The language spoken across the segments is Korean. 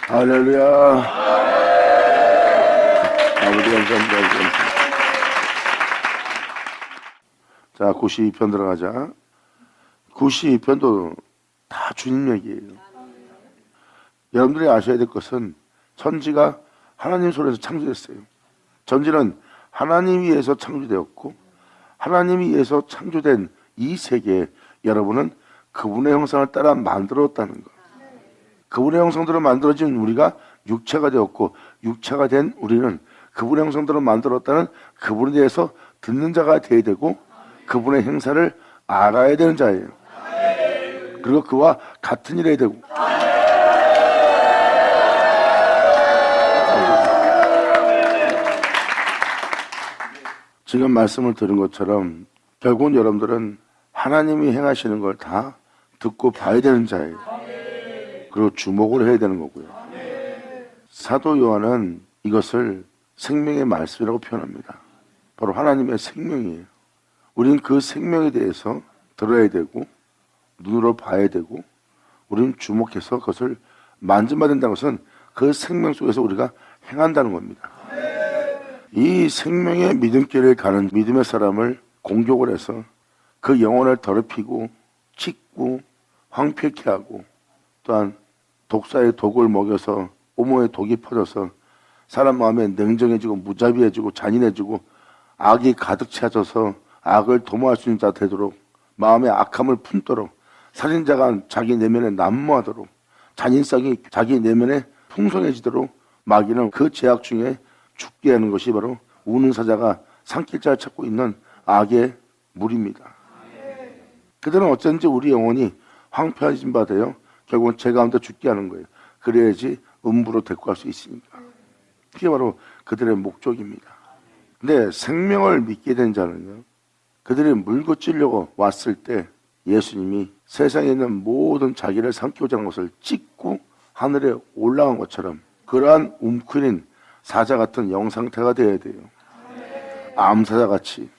할렐루야. 아버지 감사합니다. 자, 92편 들어가자. 92편도 다 주님 얘기예요. 여러분들이 아셔야 될 것은 천지가 하나님 손에서 창조됐어요. 천지는 하나님에 의해서 창조되었고 하나님에 의해서 창조된 이 세계에 여러분은 그분의 형상을 따라 만들었다는 것. 그분의 형상대로 만들어진 우리가 육체가 되었고 육체가 된 우리는 그분의 형상대로 만들었다는 그분에 대해서 듣는 자가 되어야 되고 그분의 행사를 알아야 되는 자예요. 그리고 그와 같은 일 해야 되고. 지금 말씀을 들은 것처럼 결국은 여러분들은 하나님이 행하시는 걸 다 듣고 봐야 되는 자예요. 그리고 주목을 해야 되는 거고요. 사도 요한은 이것을 생명의 말씀이라고 표현합니다. 바로 하나님의 생명이에요. 우리는 그 생명에 대해서 들어야 되고 눈으로 봐야 되고 우리는 주목해서 그것을 만져봐야 된다는 것은 그 생명 속에서 우리가 행한다는 겁니다. 이 생명의 믿음길을 가는 믿음의 사람을 공격을 해서 그 영혼을 더럽히고 찢고 황폐케 하고 또한 독사의 독을 먹여서 오모의 독이 퍼져서 사람 마음에 냉정해지고 무자비해지고 잔인해지고 악이 가득 차져서 악을 도모할 수 있는 자 되도록 마음에 악함을 품도록 살인자가 자기 내면에 난무하도록 잔인성이 자기 내면에 풍성해지도록 마귀는 그 죄악 중에 죽게 하는 것이 바로 우는 사자가 삼킬 자를 찾고 있는 악의 물입니다. 그들은 어쩐지 우리 영혼이 황폐해진 바 되어 결국은 죄 가운데 죽게 하는 거예요. 그래야지 음부로 데리고 갈 수 있으니까. 그게 바로 그들의 목적입니다. 근데 생명을 믿게 된 자는요, 그들이 물고 찌려고 왔을 때 예수님이 세상에 있는 모든 자기를 삼키고자 하는 것을 찢고 하늘에 올라간 것처럼 그러한 웅크린 사자 같은 영상태가 되어야 돼요. 암사자같이.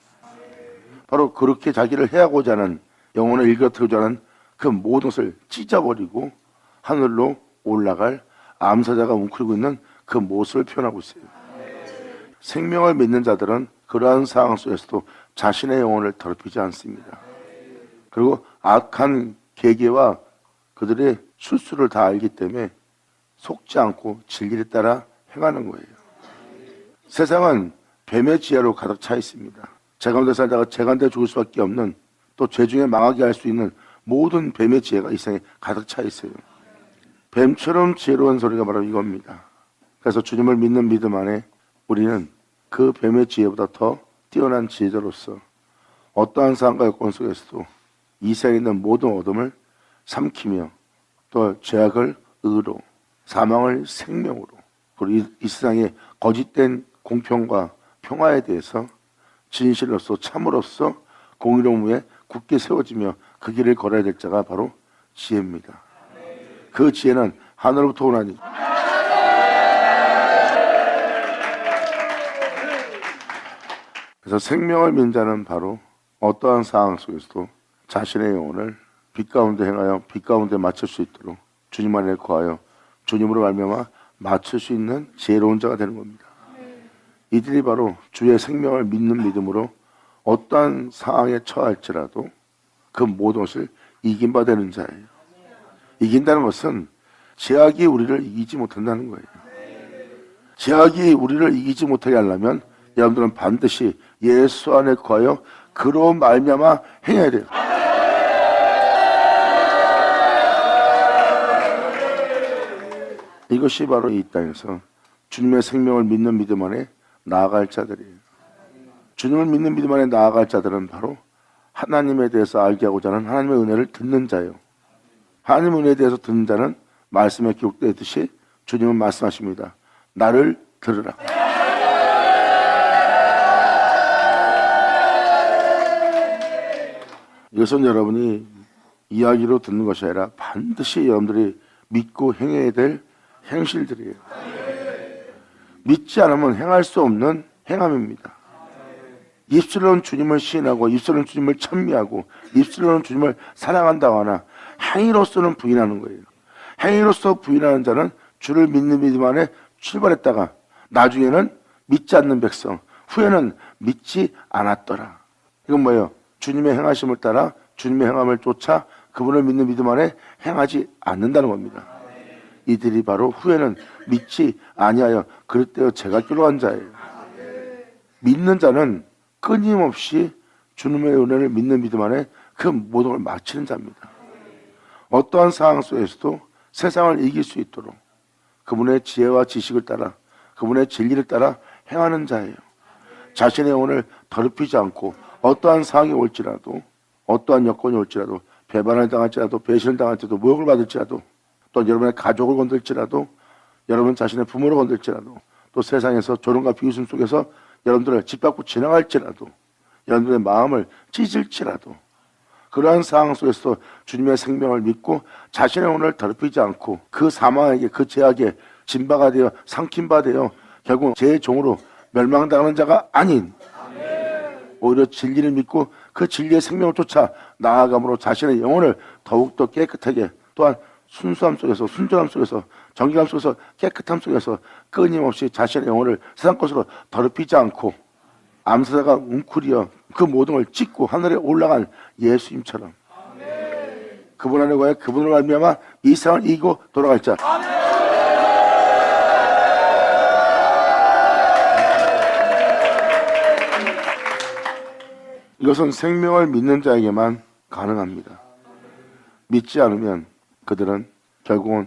바로 그렇게 자기를 해하고자 하는 영혼을 일그러뜨리고자 하는 그 모든 것을 찢어버리고 하늘로 올라갈 암사자가 웅크리고 있는 그 모습을 표현하고 있어요. 생명을 믿는 자들은 그러한 상황 속에서도 자신의 영혼을 더럽히지 않습니다. 그리고 악한 계계와 그들의 술수를 다 알기 때문에 속지 않고 진리에 따라 행하는 거예요. 세상은 뱀의 지혜로 가득 차 있습니다. 죄 가운데 살다가 죄 가운데 죽을 수밖에 없는 또 죄 중에 망하게 할 수 있는 모든 뱀의 지혜가 이 세상에 가득 차 있어요. 뱀처럼 지혜로운 소리가 바로 이겁니다. 그래서 주님을 믿는 믿음 안에 우리는 그 뱀의 지혜보다 더 뛰어난 지혜자로서 어떠한 상황과 여건 속에서도 이 세상에 있는 모든 어둠을 삼키며 또 죄악을 의로 사망을 생명으로 그리고 이 세상의 거짓된 공평과 평화에 대해서 진실로서 참으로서 공의로움 위에 굳게 세워지며 그 길을 걸어야 될 자가 바로 지혜입니다. 그 지혜는 하늘로부터 오나니 그래서 생명을 믿는 자는 바로 어떠한 상황 속에서도 자신의 영혼을 빛 가운데 행하여 빛 가운데 맞출 수 있도록 주님 안에 거하여 주님으로 말미암아 맞출 수 있는 지혜로운 자가 되는 겁니다. 이들이 바로 주의 생명을 믿는 믿음으로 어떠한 상황에 처할지라도 그 모든 것을 이긴 바 되는 자예요. 이긴다는 것은 죄악이 우리를 이기지 못한다는 거예요. 죄악이 우리를 이기지 못하게 하려면 여러분들은 반드시 예수 안에 거하여 그로 말미암아 행해야 돼요. 이것이 바로 이 땅에서 주님의 생명을 믿는 믿음 안에 나아갈 자들이에요. 주님을 믿는 믿음 안에 나아갈 자들은 바로 하나님에 대해서 알게 하고자 하는 하나님의 은혜를 듣는 자예요. 하나님의 은혜에 대해서 듣는 자는 말씀에 기록되어 있듯이 주님은 말씀하십니다. 나를 들으라. 이것은 여러분이 이야기로 듣는 것이 아니라 반드시 여러분들이 믿고 행해야 될 행실들이에요. 믿지 않으면 행할 수 없는 행함입니다. 입술로는 주님을 시인하고 입술로는 주님을 찬미하고 입술로는 주님을 사랑한다고 하나 행위로서는 부인하는 거예요. 행위로서 부인하는 자는 주를 믿는 믿음 안에 출발했다가 나중에는 믿지 않는 백성, 후에는 믿지 않았더라. 이건 뭐예요? 주님의 행하심을 따라 주님의 행함을 쫓아 그분을 믿는 믿음 안에 행하지 않는다는 겁니다. 이들이 바로 후에는 믿지 아니하여 그릇되어 제가 끼로한 자예요. 믿는 자는 끊임없이 주님의 은혜를 믿는 믿음 안에 그 모든 걸 마치는 자입니다. 어떠한 상황 속에서도 세상을 이길 수 있도록 그분의 지혜와 지식을 따라 그분의 진리를 따라 행하는 자예요. 자신의 영혼을 더럽히지 않고 어떠한 상황이 올지라도 어떠한 여건이 올지라도 배반을 당할지라도 배신을 당할지라도 모욕을 받을지라도 또 여러분의 가족을 건들지라도 여러분 자신의 부모를 건들지라도 또 세상에서 조롱과 비웃음 속에서 여러분들을 짓밟고 지나갈지라도 여러분들의 마음을 찢을지라도 그러한 상황 속에서 주님의 생명을 믿고 자신의 영혼을 더럽히지 않고 그 사망에게 그 죄악에 진바가 되어 삼킨 바 되어 결국 죄의 종으로 멸망당하는 자가 아닌 오히려 진리를 믿고 그 진리의 생명을 쫓아 나아감으로 자신의 영혼을 더욱더 깨끗하게 또한 순수함 속에서 순전함 속에서 정결함 속에서 깨끗함 속에서 끊임없이 자신의 영혼을 세상 것으로 더럽히지 않고 암사자가 웅크리어 그 모든 걸 찢고 하늘에 올라간 예수님처럼 그분 안에 거해 그분으로 말미암아 이 세상을 이기고 돌아갈 자. 이것은 생명을 믿는 자에게만 가능합니다. 믿지 않으면 그들은 결국은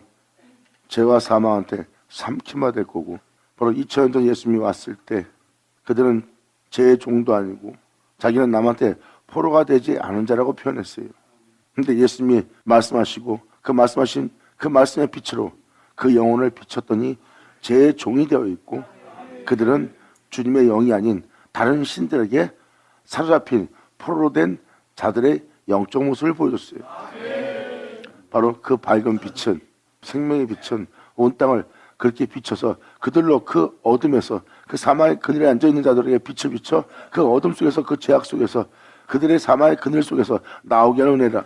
죄와 사망한테 삼키마 될 거고 바로 2000년 전 예수님이 왔을 때 그들은 죄의 종도 아니고 자기는 남한테 포로가 되지 않은 자라고 표현했어요. 근데 예수님이 말씀하시고 그 말씀하신 그 말씀의 빛으로 그 영혼을 비췄더니 죄의 종이 되어 있고 그들은 주님의 영이 아닌 다른 신들에게 사로잡힌 포로로 된 자들의 영적 모습을 보여줬어요. 바로 그 밝은 빛은 생명의 빛은 온 땅을 그렇게 비춰서 그들로 그 어둠에서 그 사망의 그늘에 앉아있는 자들에게 빛을 비춰 그 어둠 속에서 그 죄악 속에서 그들의 사망의 그늘 속에서 나오게 하는 은혜라.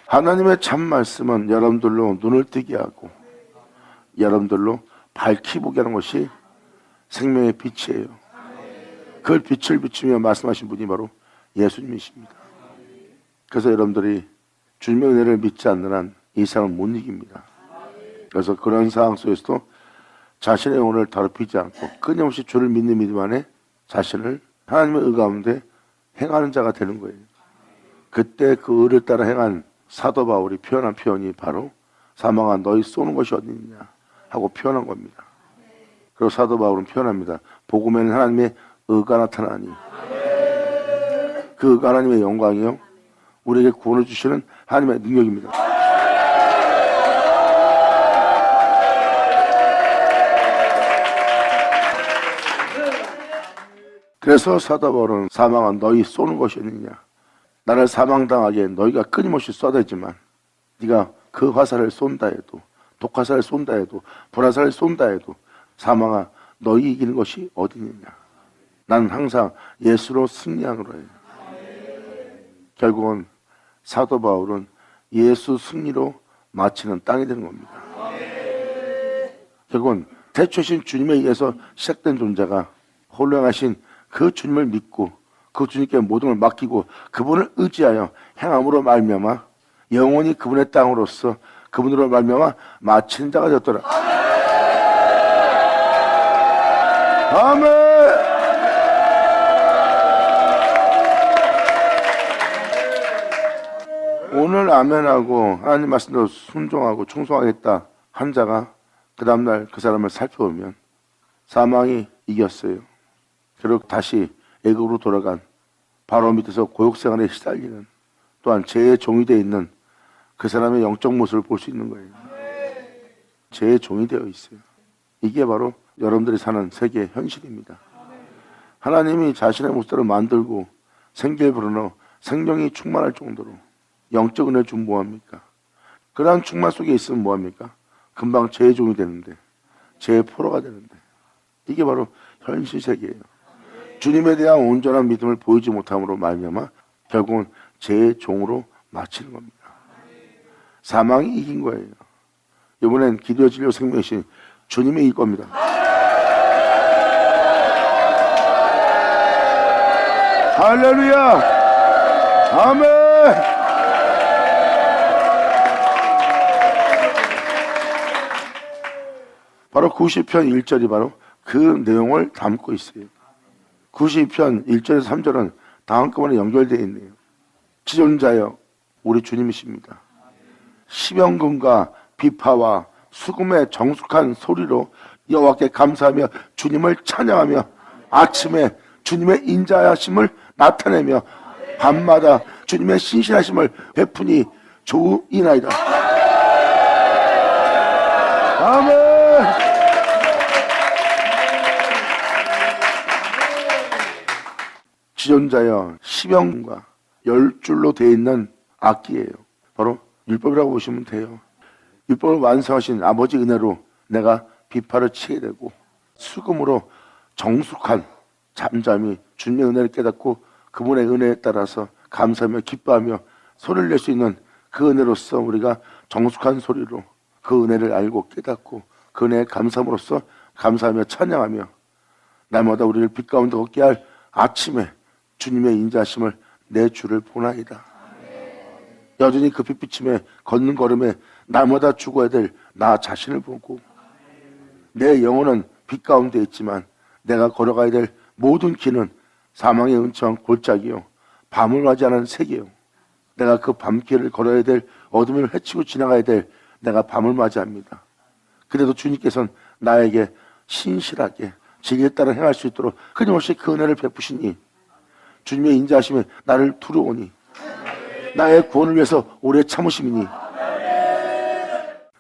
하나님의 참 말씀은 여러분들로 눈을 뜨게 하고 여러분들로 밝히 보게 하는 것이 생명의 빛이에요. 그 빛을 비추며 말씀하신 분이 바로 예수님이십니다. 그래서 여러분들이 주님의 은혜를 믿지 않는 한 이 세상을 못 이깁니다. 그래서 그런 상황 속에서도 자신의 영혼을 더럽히지 않고 끊임없이 주를 믿는 믿음 안에 자신을 하나님의 의 가운데 행하는 자가 되는 거예요. 그때 그 의를 따라 행한 사도 바울이 표현한 표현이 바로 사망아 너희 쏘는 것이 어디 있느냐 하고 표현한 겁니다. 그리고 사도 바울은 표현합니다. 복음에는 하나님의 의가 나타나니 그 의가 하나님의 영광이요 우리에게 구원을 주시는 하나님의 능력입니다. 그래서 사도 바울은 사망아 너희 쏘는 것이 어디냐 나를 사망당하게 너희가 끊임없이 쏘다지만 네가 그 화살을 쏜다 해도 독화살을 쏜다 해도 불화살을 쏜다 해도 사망아 너희 이기는 것이 어디 있느냐 나는 항상 예수로 승리하노라 해요. 결국은 사도 바울은 예수 승리로 마치는 땅이 되는 겁니다. 결국은 대초신 주님에 의해서 시작된 존재가 홀로행하신 그 주님을 믿고 그 주님께 모든 걸 맡기고 그분을 의지하여 행함으로 말미암아 영원히 그분의 땅으로서 그분으로 말미암아 마치는 자가 되었더라. 아멘. 오늘 아멘하고 하나님 말씀대로 순종하고 충성하겠다 한 자가 그 다음날 그 사람을 살펴보면 사망이 이겼어요. 그리고 다시 애국으로 돌아간 바로 밑에서 고육생활에 시달리는 또한 죄의 종이 되어 있는 그 사람의 영적 모습을 볼 수 있는 거예요. 죄의 종이 되어 있어요. 이게 바로 여러분들이 사는 세계의 현실입니다. 하나님이 자신의 모습대로 만들고 생기를 불어넣어 생명이 충만할 정도로 영적 은혜를 주면 뭐합니까? 그러한 충만 속에 있으면 뭐합니까? 금방 죄의 종이 되는데 죄의 포로가 되는데 이게 바로 현실 세계예요. 주님에 대한 온전한 믿음을 보이지 못함으로 말미암아 결국은 제 종으로 마치는 겁니다. 사망이 이긴 거예요. 이번엔 기도 진료 생명이신 주님이 이길 겁니다. 할렐루야! 아멘! 바로 90편 1절이 바로 그 내용을 담고 있어요. 90편 1절에서 3절은 다음번에 연결되어 있네요. 지존자여 우리 주님이십니다. 시병금과 비파와 수금의 정숙한 소리로 여호와께 감사하며 주님을 찬양하며 아침에 주님의 인자하심을 나타내며 밤마다 주님의 신실하심을 베푸니 좋으이나이다. 아멘. 지존자여 시병과 10줄로 되어 있는 악기예요. 바로 율법이라고 보시면 돼요. 율법을 완성하신 아버지 은혜로 내가 비파를 치게 되고 수금으로 정숙한 잠잠히 주님의 은혜를 깨닫고 그분의 은혜에 따라서 감사하며 기뻐하며 소리를 낼 수 있는 그 은혜로서 우리가 정숙한 소리로 그 은혜를 알고 깨닫고 그 은혜에 감사함으로써 감사하며 찬양하며 날마다 우리를 빛 가운데 걷게 할 아침에 주님의 인자하심을 내 주를 보나이다. 여전히 그 빛비침에 걷는 걸음에 날마다 죽어야 될 나 자신을 보고 내 영혼은 빛 가운데 있지만 내가 걸어가야 될 모든 길은 사망의 은처한 골짜기요 밤을 맞이하는 세계요. 내가 그 밤길을 걸어야 될 어둠을 헤치고 지나가야 될 내가 밤을 맞이합니다. 그래도 주님께서는 나에게 신실하게 진리에 따라 행할 수 있도록 끊임없이 그 은혜를 베푸시니 주님의 인자하심에 나를 두려우니 나의 구원을 위해서 오래 참으심이니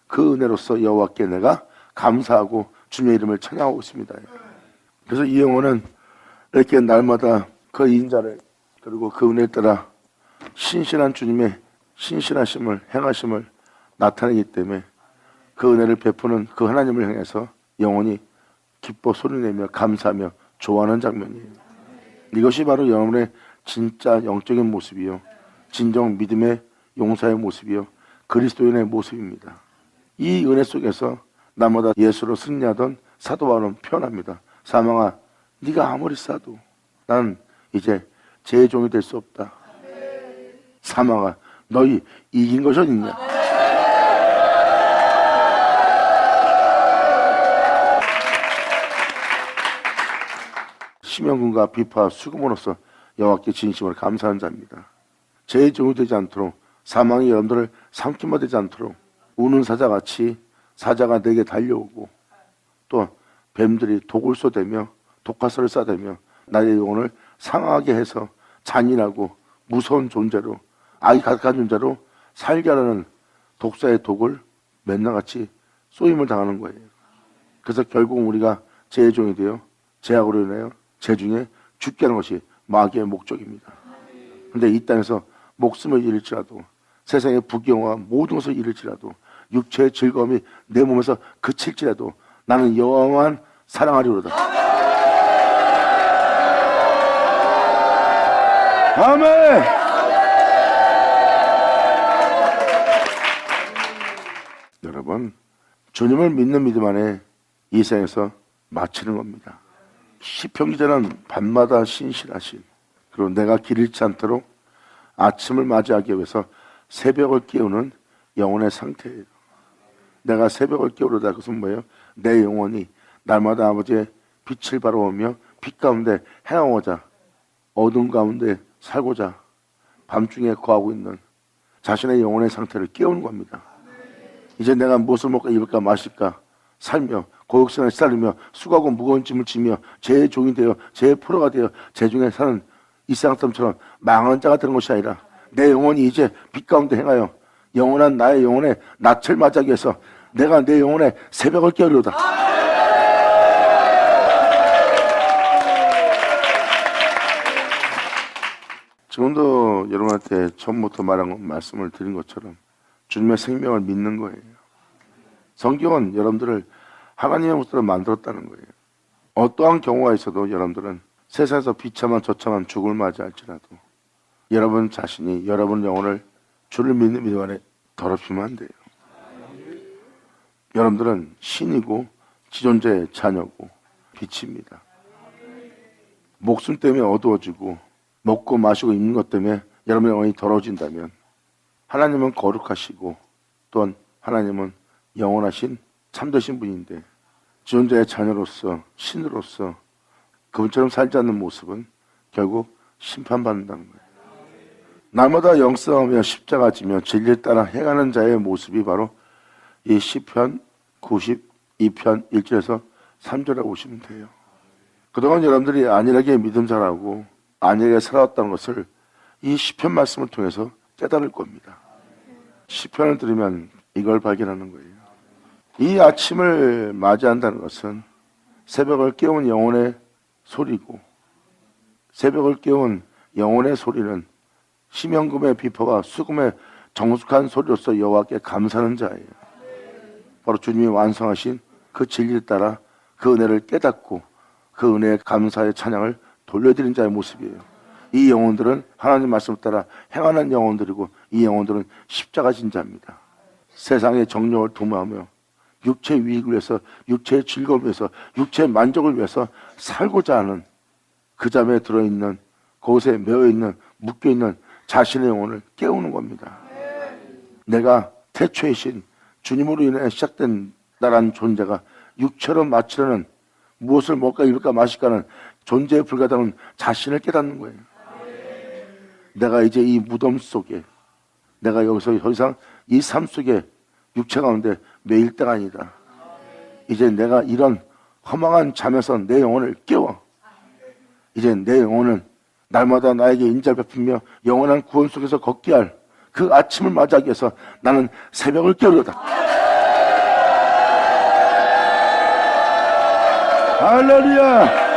그 은혜로서 여호와께 내가 감사하고 주님의 이름을 찬양하고 있습니다. 그래서 이 영혼은 이렇게 날마다 그 인자를 그리고 그 은혜에 따라 신실한 주님의 신실하심을 행하심을 나타내기 때문에 그 은혜를 베푸는 그 하나님을 향해서 영혼이 기뻐 소리내며 감사하며 좋아하는 장면이에요. 이것이 바로 여러분의 진짜 영적인 모습이요 진정 믿음의 용사의 모습이요 그리스도인의 모습입니다. 이 은혜 속에서 나마다 예수로 승리하던 사도 바울은 표현합니다. 사망아 네가 아무리 싸도 난 이제 제 종이 될 수 없다. 사망아 너희 이긴 것이 어딨냐. 시명군과 비파 수금으로서 여호와께 진심으로 감사하는 자입니다. 제 종이 되지 않도록 사망이 여러분들을 삼키마 되지 않도록 우는 사자같이 사자가 내게 달려오고 또 뱀들이 독을 쏘대며 독가스를 싸대며 나의 영혼을 상하게 해서 잔인하고 무서운 존재로 악이 가득한 존재로 살게 하려는 독사의 독을 맨날같이 쏘임을 당하는 거예요. 그래서 결국 우리가 제 종이 되어 죄악으로 인하여 죄중에 죽게 하는 것이 마귀의 목적입니다. 그런데 이 땅에서 목숨을 잃을지라도 세상의 부귀영화 모든 것을 잃을지라도 육체의 즐거움이 내 몸에서 그칠지라도 나는 여호와만 사랑하리로다. 아멘. 여러분 주님을 믿는 믿음 안에 이 세상에서 마치는 겁니다. 시편 기자는 밤마다 신실하신 그리고 내가 길 잃지 않도록 아침을 맞이하기 위해서 새벽을 깨우는 영혼의 상태예요. 내가 새벽을 깨우려다 그것은 뭐예요? 내 영혼이 날마다 아버지의 빛을 바라보며 빛 가운데 행하고자 어둠 가운데 살고자 밤중에 거하고 있는 자신의 영혼의 상태를 깨우는 겁니다. 이제 내가 무엇을 먹고 입을까 마실까 살며 고역선을 시달리며 수고하고 무거운 짐을 지며 제 종이 되어 제 포로가 되어 제 중에 사는 이 쌍땀처럼 망한 자가 되는 것이 아니라 내 영혼이 이제 빛 가운데 행하여 영원한 나의 영혼의 낯을 맞이하기 위해서 내가 내 영혼의 새벽을 깨우리로다. 지금도 여러분한테 처음부터 말한 말씀을 드린 것처럼 주님의 생명을 믿는 거예요. 성경은 여러분들을 하나님의 모습으로 만들었다는 거예요. 어떠한 경우가 있어도 여러분들은 세상에서 비참한 저참한 죽음을 맞이할지라도 여러분 자신이 여러분 영혼을 주를 믿는 믿음 안에 더럽히면 안 돼요. 여러분들은 신이고 지존자의 자녀고 빛입니다. 목숨 때문에 어두워지고 먹고 마시고 입는 것 때문에 여러분의 영혼이 더러워진다면 하나님은 거룩하시고 또한 하나님은 영원하신 참되신 분인데 지존자의 자녀로서 신으로서 그분처럼 살지 않는 모습은 결국 심판받는다는 거예요. 날마다 영성하며 십자가 지며 진리에 따라 행하는 자의 모습이 바로 이 시편 92편 1절에서 3절에 보시면 돼요. 그동안 여러분들이 안일하게 믿음 잘하고 안일하게 살아왔다는 것을 이 시편 말씀을 통해서 깨달을 겁니다. 시편을 들으면 이걸 발견하는 거예요. 이 아침을 맞이한다는 것은 새벽을 깨운 영혼의 소리고, 새벽을 깨운 영혼의 소리는 심연금의 비포가 수금의 정숙한 소리로서 여호와께 감사하는 자예요. 바로 주님이 완성하신 그 진리에 따라 그 은혜를 깨닫고 그 은혜의 감사의 찬양을 돌려드린 자의 모습이에요. 이 영혼들은 하나님 말씀을 따라 행하는 영혼들이고 이 영혼들은 십자가 진 자입니다. 세상의 정욕을 도모하며 육체의 유익을 위해서, 육체의 즐거움을 위해서, 육체의 만족을 위해서 살고자 하는 그 잠에 들어있는, 그곳에 매어있는, 묶여있는 자신의 영혼을 깨우는 겁니다. 내가 태초이신 주님으로 인해 시작된 나라는 존재가 육체로 마치려는 무엇을 먹을까 입을까 마실까는 존재에 불과하다는 자신을 깨닫는 거예요. 내가 이제 이 무덤 속에, 내가 여기서 더 이상 이 삶 속에 육체 가운데 매일 때가 아니다. 이제 내가 이런 허망한 잠에서 내 영혼을 깨워. 이제 내 영혼은 날마다 나에게 인자를 베풀며 영원한 구원 속에서 걷게 할 그 아침을 맞이하기 위해서 나는 새벽을 깨우려다. 할렐루야.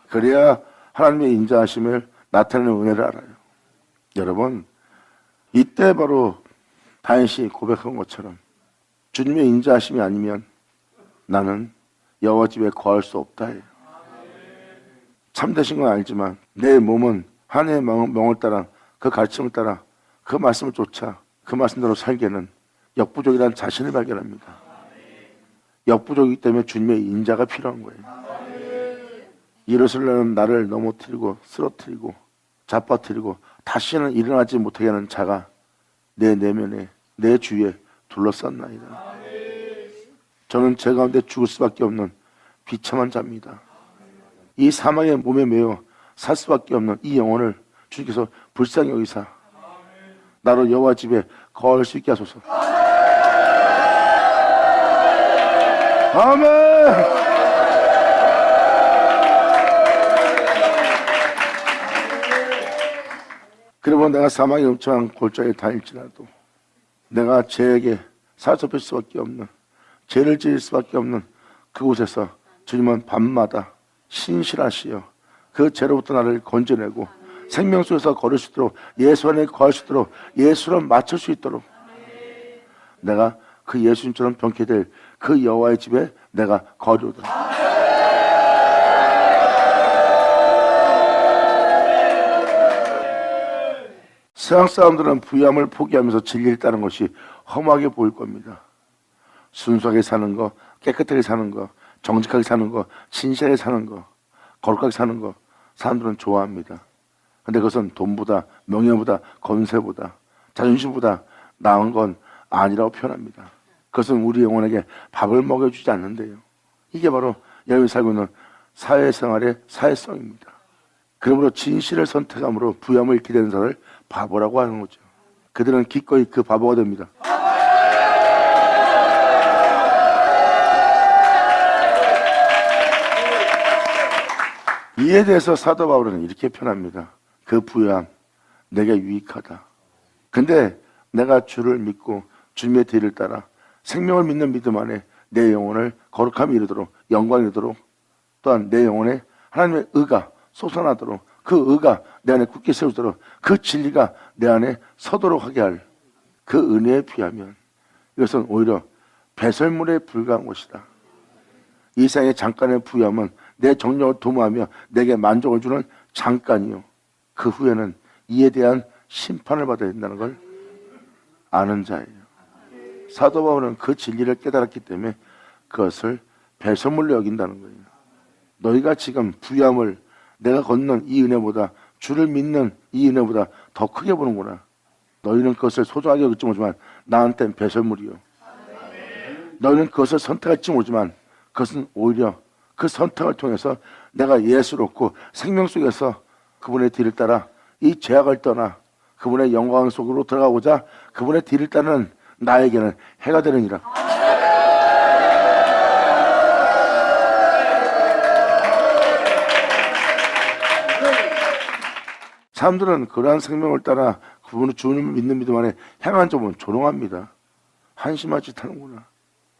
그래야 하나님의 인자하심을 나타내는 은혜를 알아요. 여러분, 이때 바로 다윗이 고백한 것처럼 주님의 인자하심이 아니면 나는 여호와 집에 거할 수 없다 해요. 참되신 건 알지만 내 몸은 하나님의 명을 따라, 그 가르침을 따라, 그 말씀을 쫓아 그 말씀대로 살기에는 역부족이라는 자신을 발견합니다. 역부족이기 때문에 주님의 인자가 필요한 거예요. 일어서려는 나를 넘어뜨리고 쓰러뜨리고 잡아뜨리고 다시는 일어나지 못하게 하는 자가 내 내면에, 내 주위에 둘러쌌나이다. 저는 제 가운데 죽을 수밖에 없는 비참한 자입니다. 이 사망의 몸에 매여 살 수밖에 없는 이 영혼을 주님께서 불쌍히 여기사 나로 여호와 집에 거할 수 있게 하소서. 아멘. 그러면 내가 사망의 음침한 골짜기에 다닐지라도 내가 죄에게 사로잡힐 수밖에 없는, 죄를 지을 수밖에 없는 그곳에서 주님은 밤마다 신실하시어 그 죄로부터 나를 건져내고 생명 속에서 걸을 수 있도록, 예수 안에 거할 수 있도록, 예수로 맞출 수 있도록 내가 그 예수님처럼 병케 될 그 여호와의 집에 내가 거하리로다. 세상 사람들은 부유함을 포기하면서 진리를 따르는 것이 험하게 보일 겁니다. 순수하게 사는 거, 깨끗하게 사는 거, 정직하게 사는 거, 신실하게 사는 거, 거룩하게 사는 거 사람들은 좋아합니다. 근데 그것은 돈보다, 명예보다, 권세보다, 자존심보다 나은 건 아니라고 표현합니다. 그것은 우리 영혼에게 밥을 먹여주지 않는데요. 이게 바로 여러분이 살고 있는 사회생활의 사회성입니다. 그러므로 진실을 선택함으로 부유함을 잃게 되는 사람을 바보라고 하는 거죠. 그들은 기꺼이 그 바보가 됩니다. 이에 대해서 사도 바울은 이렇게 표현합니다. 그 부유함 내게 유익하다. 근데 내가 주를 믿고 주님의 뒤를 따라 생명을 믿는 믿음 안에 내 영혼을 거룩함이 이르도록, 영광이 이르도록, 또한 내 영혼에 하나님의 의가 솟아나도록, 그 의가 내 안에 굳게 세우도록, 그 진리가 내 안에 서도록 하게 할 그 은혜에 비하면 이것은 오히려 배설물에 불과한 것이다. 이 세상의 잠깐의 부유함은 내 정력을 도모하며 내게 만족을 주는 잠깐이요. 그 후에는 이에 대한 심판을 받아야 된다는 걸 아는 자예요. 사도 바울은 그 진리를 깨달았기 때문에 그것을 배설물로 여긴다는 거예요. 너희가 지금 부유함을 내가 걷는 이 은혜보다, 주를 믿는 이 은혜보다 더 크게 보는구나. 너희는 그것을 소중하게 여길지 모르지만 나한테는 배설물이요. 너희는 그것을 선택할지 모르지만 그것은 오히려 그 선택을 통해서 내가 예수를 얻고 생명 속에서 그분의 뒤를 따라 이 죄악을 떠나 그분의 영광 속으로 들어가고자 그분의 뒤를 따르는 나에게는 해가 되느니라. 사람들은 그러한 생명을 따라 그분을 주님을 믿는 믿음 안에 향한 점은 조롱합니다. 한심하지 못하는구나.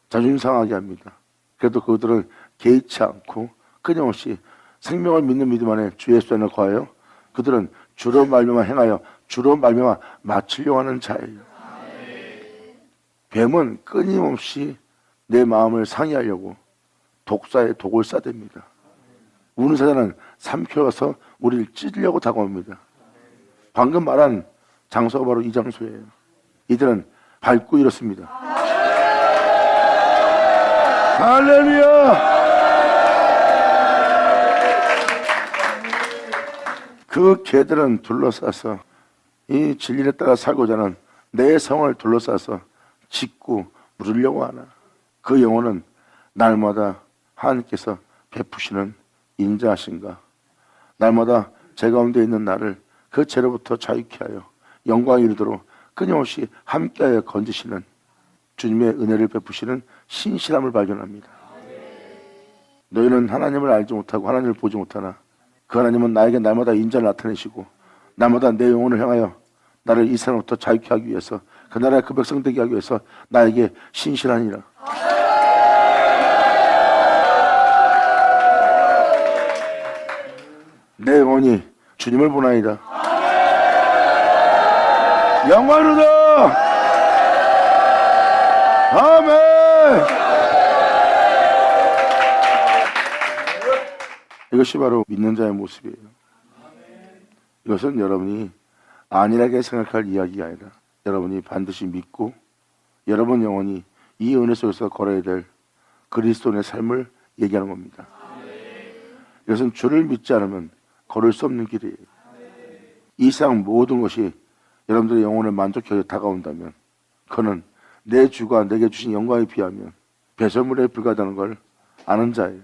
자존심 상하게 합니다. 그래도 그들은 개의치 않고 끊임없이 생명을 믿는 믿음 안에 주 예수 안에 거하여 그들은 주로 말미암아 행하여 주로 말미암아 마치려고 하는 자예요. 뱀은 끊임없이 내 마음을 상해하려고 독사에 독을 싸댑니다. 우는 사자는 삼켜서 우리를 찢으려고 다가옵니다. 방금 말한 장소가 바로 이 장소예요. 이들은 밟고 일었습니다. 할렐루야! 그 개들은 둘러싸서 이 진리에 따라 살고자 하는 내 성을 둘러싸서 짓고 물으려고 하나. 그 영혼은 날마다 하나님께서 베푸시는 인자하신가. 날마다 제 가운데 있는 나를 그 죄로부터 자유케 하여 영광에 이르도록 끊임없이 함께하여 건지시는 주님의 은혜를 베푸시는 신실함을 발견합니다. 너희는 하나님을 알지 못하고 하나님을 보지 못하나 그 하나님은 나에게 날마다 인자를 나타내시고 날마다 내 영혼을 향하여 나를 이 세상부터 자유케 하기 위해서 그 나라의 그 백성 되게 하기 위해서 나에게 신실하니라. 내 영혼이 주님을 보나이다. 영광으로다. 아멘. 이것이 바로 믿는 자의 모습이에요. 이것은 여러분이 안일하게 생각할 이야기가 아니라 여러분이 반드시 믿고 여러분 영혼이 이 은혜 속에서 걸어야 될 그리스도인의 삶을 얘기하는 겁니다. 이것은 주를 믿지 않으면 걸을 수 없는 길이에요. 이 세상 모든 것이 여러분들의 영혼을 만족하게 다가온다면 그는 내 주가 내게 주신 영광에 비하면 배설물에 불과하다는 걸 아는 자예요.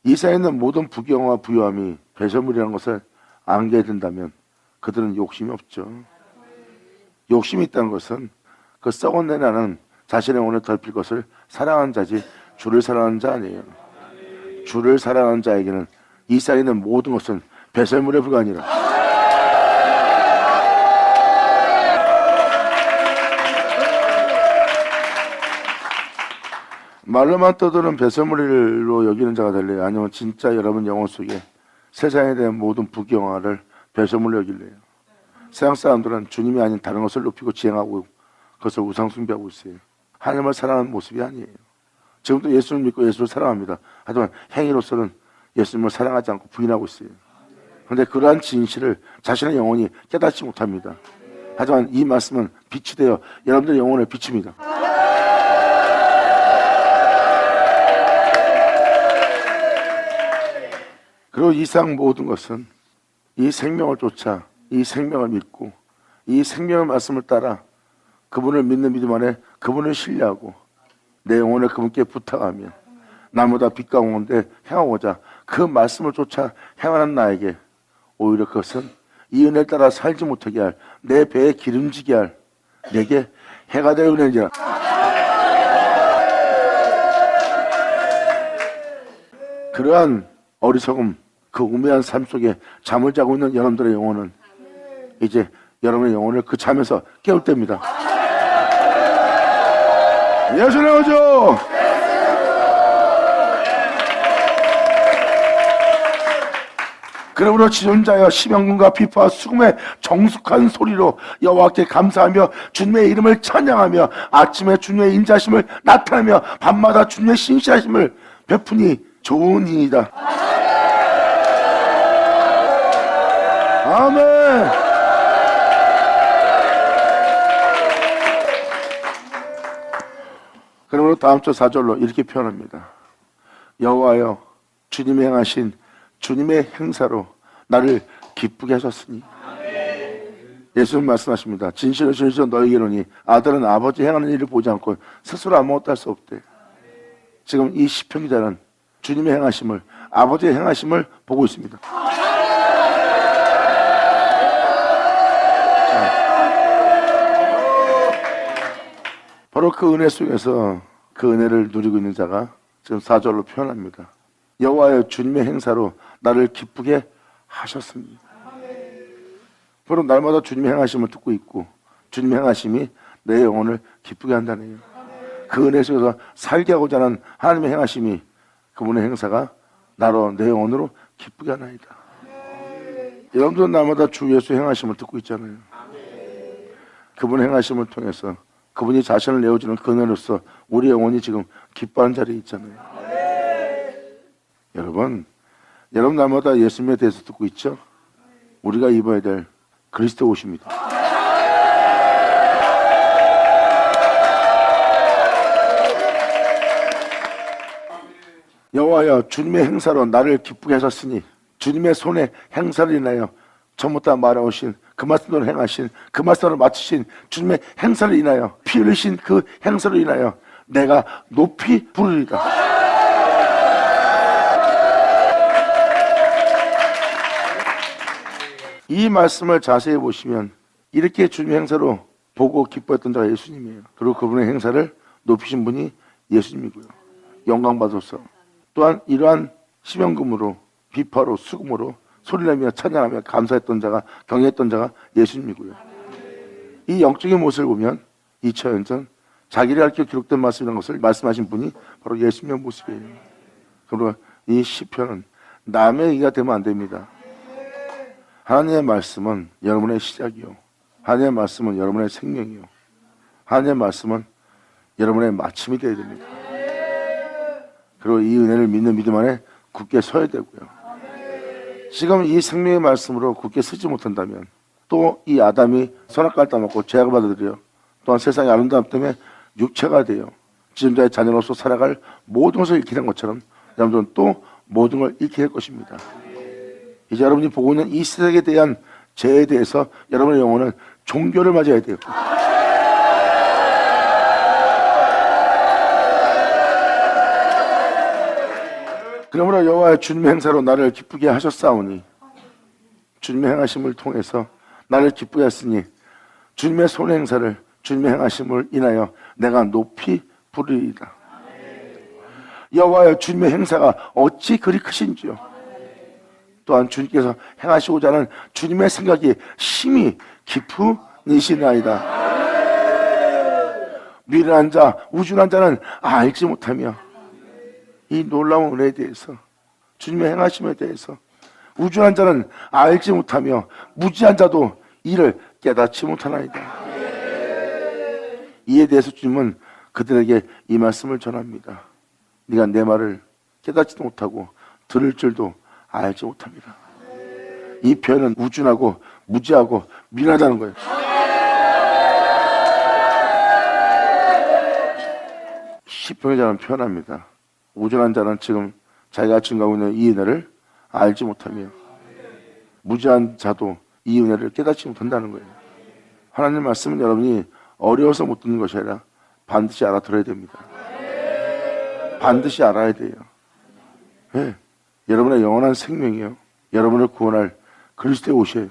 이 세상에 있는 모든 부경과 부유함이 배설물이라는 것을 안게 된다면 그들은 욕심이 없죠. 욕심이 있다는 것은 그 썩은 내 나는 자신의 영혼을 더럽힐 것을 사랑하는 자지 주를 사랑하는 자 아니에요. 주를 사랑하는 자에게는 이 세상에 있는 모든 것은 배설물에 불과하니라. 말로만 떠드는 배설물로 여기는 자가 될래요? 아니면 진짜 여러분 영혼 속에 세상에 대한 모든 부경화를 배설물로 여길래요? 세상 사람들은 주님이 아닌 다른 것을 높이고 지행하고 그것을 우상 숭배하고 있어요. 하나님을 사랑하는 모습이 아니에요. 지금도 예수를 믿고 예수를 사랑합니다. 하지만 행위로서는 예수님을 사랑하지 않고 부인하고 있어요. 그런데 그러한 진실을 자신의 영혼이 깨닫지 못합니다. 하지만 이 말씀은 빛이 되어 여러분들의 영혼을 비춥니다. 그리고 이 세상 모든 것은 이 생명을 쫓아 이 생명을 믿고 이 생명의 말씀을 따라 그분을 믿는 믿음 안에 그분을 신뢰하고 내 영혼을 그분께 부탁하며 나보다 빛과 공원데 행하고자 그 말씀을 쫓아 행하는 나에게 오히려 그것은 이 은혜를 따라 살지 못하게 할 내 배에 기름지게 할 내게 해가 될 은혜니라. 그러한 어리석음 그 우매한 삶 속에 잠을 자고 있는 여러분들의 영혼은 이제 여러분의 영혼을 그 잠에서 깨울 때입니다. 예수 나오죠. 그러므로 지존자여 심령과 피파와 수금의 정숙한 소리로 여호와께 감사하며 주님의 이름을 찬양하며 아침에 주님의 인자심을 나타내며 밤마다 주님의 신실하심을 베푸니 좋은 인이다. 아멘. 그러므로 다음 주 4절로 이렇게 표현합니다. 여호와여 주님이 행하신 주님의 행사로 나를 기쁘게 하셨으니. 예수님 말씀하십니다. 진실로 진실로 너희에게 이르노니 아들은 아버지 행하는 일을 보지 않고 스스로 아무것도 할 수 없대. 지금 이 시편 기자는 주님의 행하심을, 아버지의 행하심을 보고 있습니다. 바로 그 은혜 속에서 그 은혜를 누리고 있는 자가 지금 4절로 표현합니다. 여호와의 주님의 행사로 나를 기쁘게 하셨습니다. 바로 날마다 주님의 행하심을 듣고 있고 주님의 행하심이 내 영혼을 기쁘게 한다네요. 그 은혜 속에서 살게 하고자 하는 하나님의 행하심이, 그분의 행사가 나로 내 영혼으로 기쁘게 하나이다. 여러분들은 날마다 주 예수의 행하심을 듣고 있잖아요. 그분의 행하심을 통해서 그분이 자신을 내어주는 그 은혜로서 우리 영혼이 지금 기뻐하는 자리에 있잖아요. 여러분 날마다 예수님에 대해서 듣고 있죠? 우리가 입어야 될 그리스도 옷입니다. 여호와여 주님의 행사로 나를 기쁘게 하셨으니 주님의 손에 행사를 인하여 전부터 말하오신 그 말씀으로 행하신 그 말씀으로 마치신 주님의 행사를 인하여 피 흘리신 그 행사를 인하여 내가 높이 부르리다. 이 말씀을 자세히 보시면 이렇게 주님의 행사로 보고 기뻐했던 자가 예수님이에요. 그리고 그분의 행사를 높이신 분이 예수님이고요. 영광 받으소서. 또한 이러한 심연금으로 비파로 수금으로 소리내며 찬양하며 감사했던 자가, 경외했던 자가 예수님이고요. 이 영적인 모습을 보면 2000년 전 자기를 가르쳐 기록된 말씀이라는 것을 말씀하신 분이 바로 예수님의 모습이에요. 그리고 이 시편은 남의 얘기가 되면 안 됩니다. 하나님의 말씀은 여러분의 시작이요, 하나님의 말씀은 여러분의 생명이요, 하나님의 말씀은 여러분의 마침이 되어야 됩니다. 그리고 이 은혜를 믿는 믿음 안에 굳게 서야 되고요. 지금 이 생명의 말씀으로 굳게 서지 못한다면 또 이 아담이 선악과를 따먹고 죄악을 받아들여 또한 세상의 아름다움 때문에 육체가 되어 지존자의 자녀로서 살아갈 모든 것을 잃게 된 것처럼 여러분들은 또 모든 걸 잃게 될 것입니다. 이제 여러분이 보고 있는 이 세상에 대한 죄에 대해서 여러분의 영혼은 종교를 맞아야 돼요. 그러므로 여호와의 주님의 행사로 나를 기쁘게 하셨사오니 주님의 행하심을 통해서 나를 기쁘게 했으니 주님의 손의 행사를, 주님의 행하심을 인하여 내가 높이 부르리이다. 여호와의 주님의 행사가 어찌 그리 크신지요. 또한 주님께서 행하시고자 하는 주님의 생각이 심히 깊으니시나이다. 미련한 자, 우준한 자는 알지 못하며 이 놀라운 은혜에 대해서, 주님의 행하심에 대해서 우준한 자는 알지 못하며 무지한 자도 이를 깨닫지 못하나이다. 이에 대해서 주님은 그들에게 이 말씀을 전합니다. 네가 내 말을 깨닫지도 못하고 들을 줄도 알지 못합니다. 이 표현은 우준하고 무지하고 미련하다는 거예요. 시편자는 표현합니다. 우준한 자는 지금 자기가 증가하고 있는 이 은혜를 알지 못하며 무지한 자도 이 은혜를 깨닫지 못한다는 거예요. 하나님 말씀은 여러분이 어려워서 못 듣는 것이 아니라 반드시 알아들어야 됩니다. 반드시 알아야 돼요. 네. 여러분의 영원한 생명이요, 여러분을 구원할 그리스도의 옷이에요.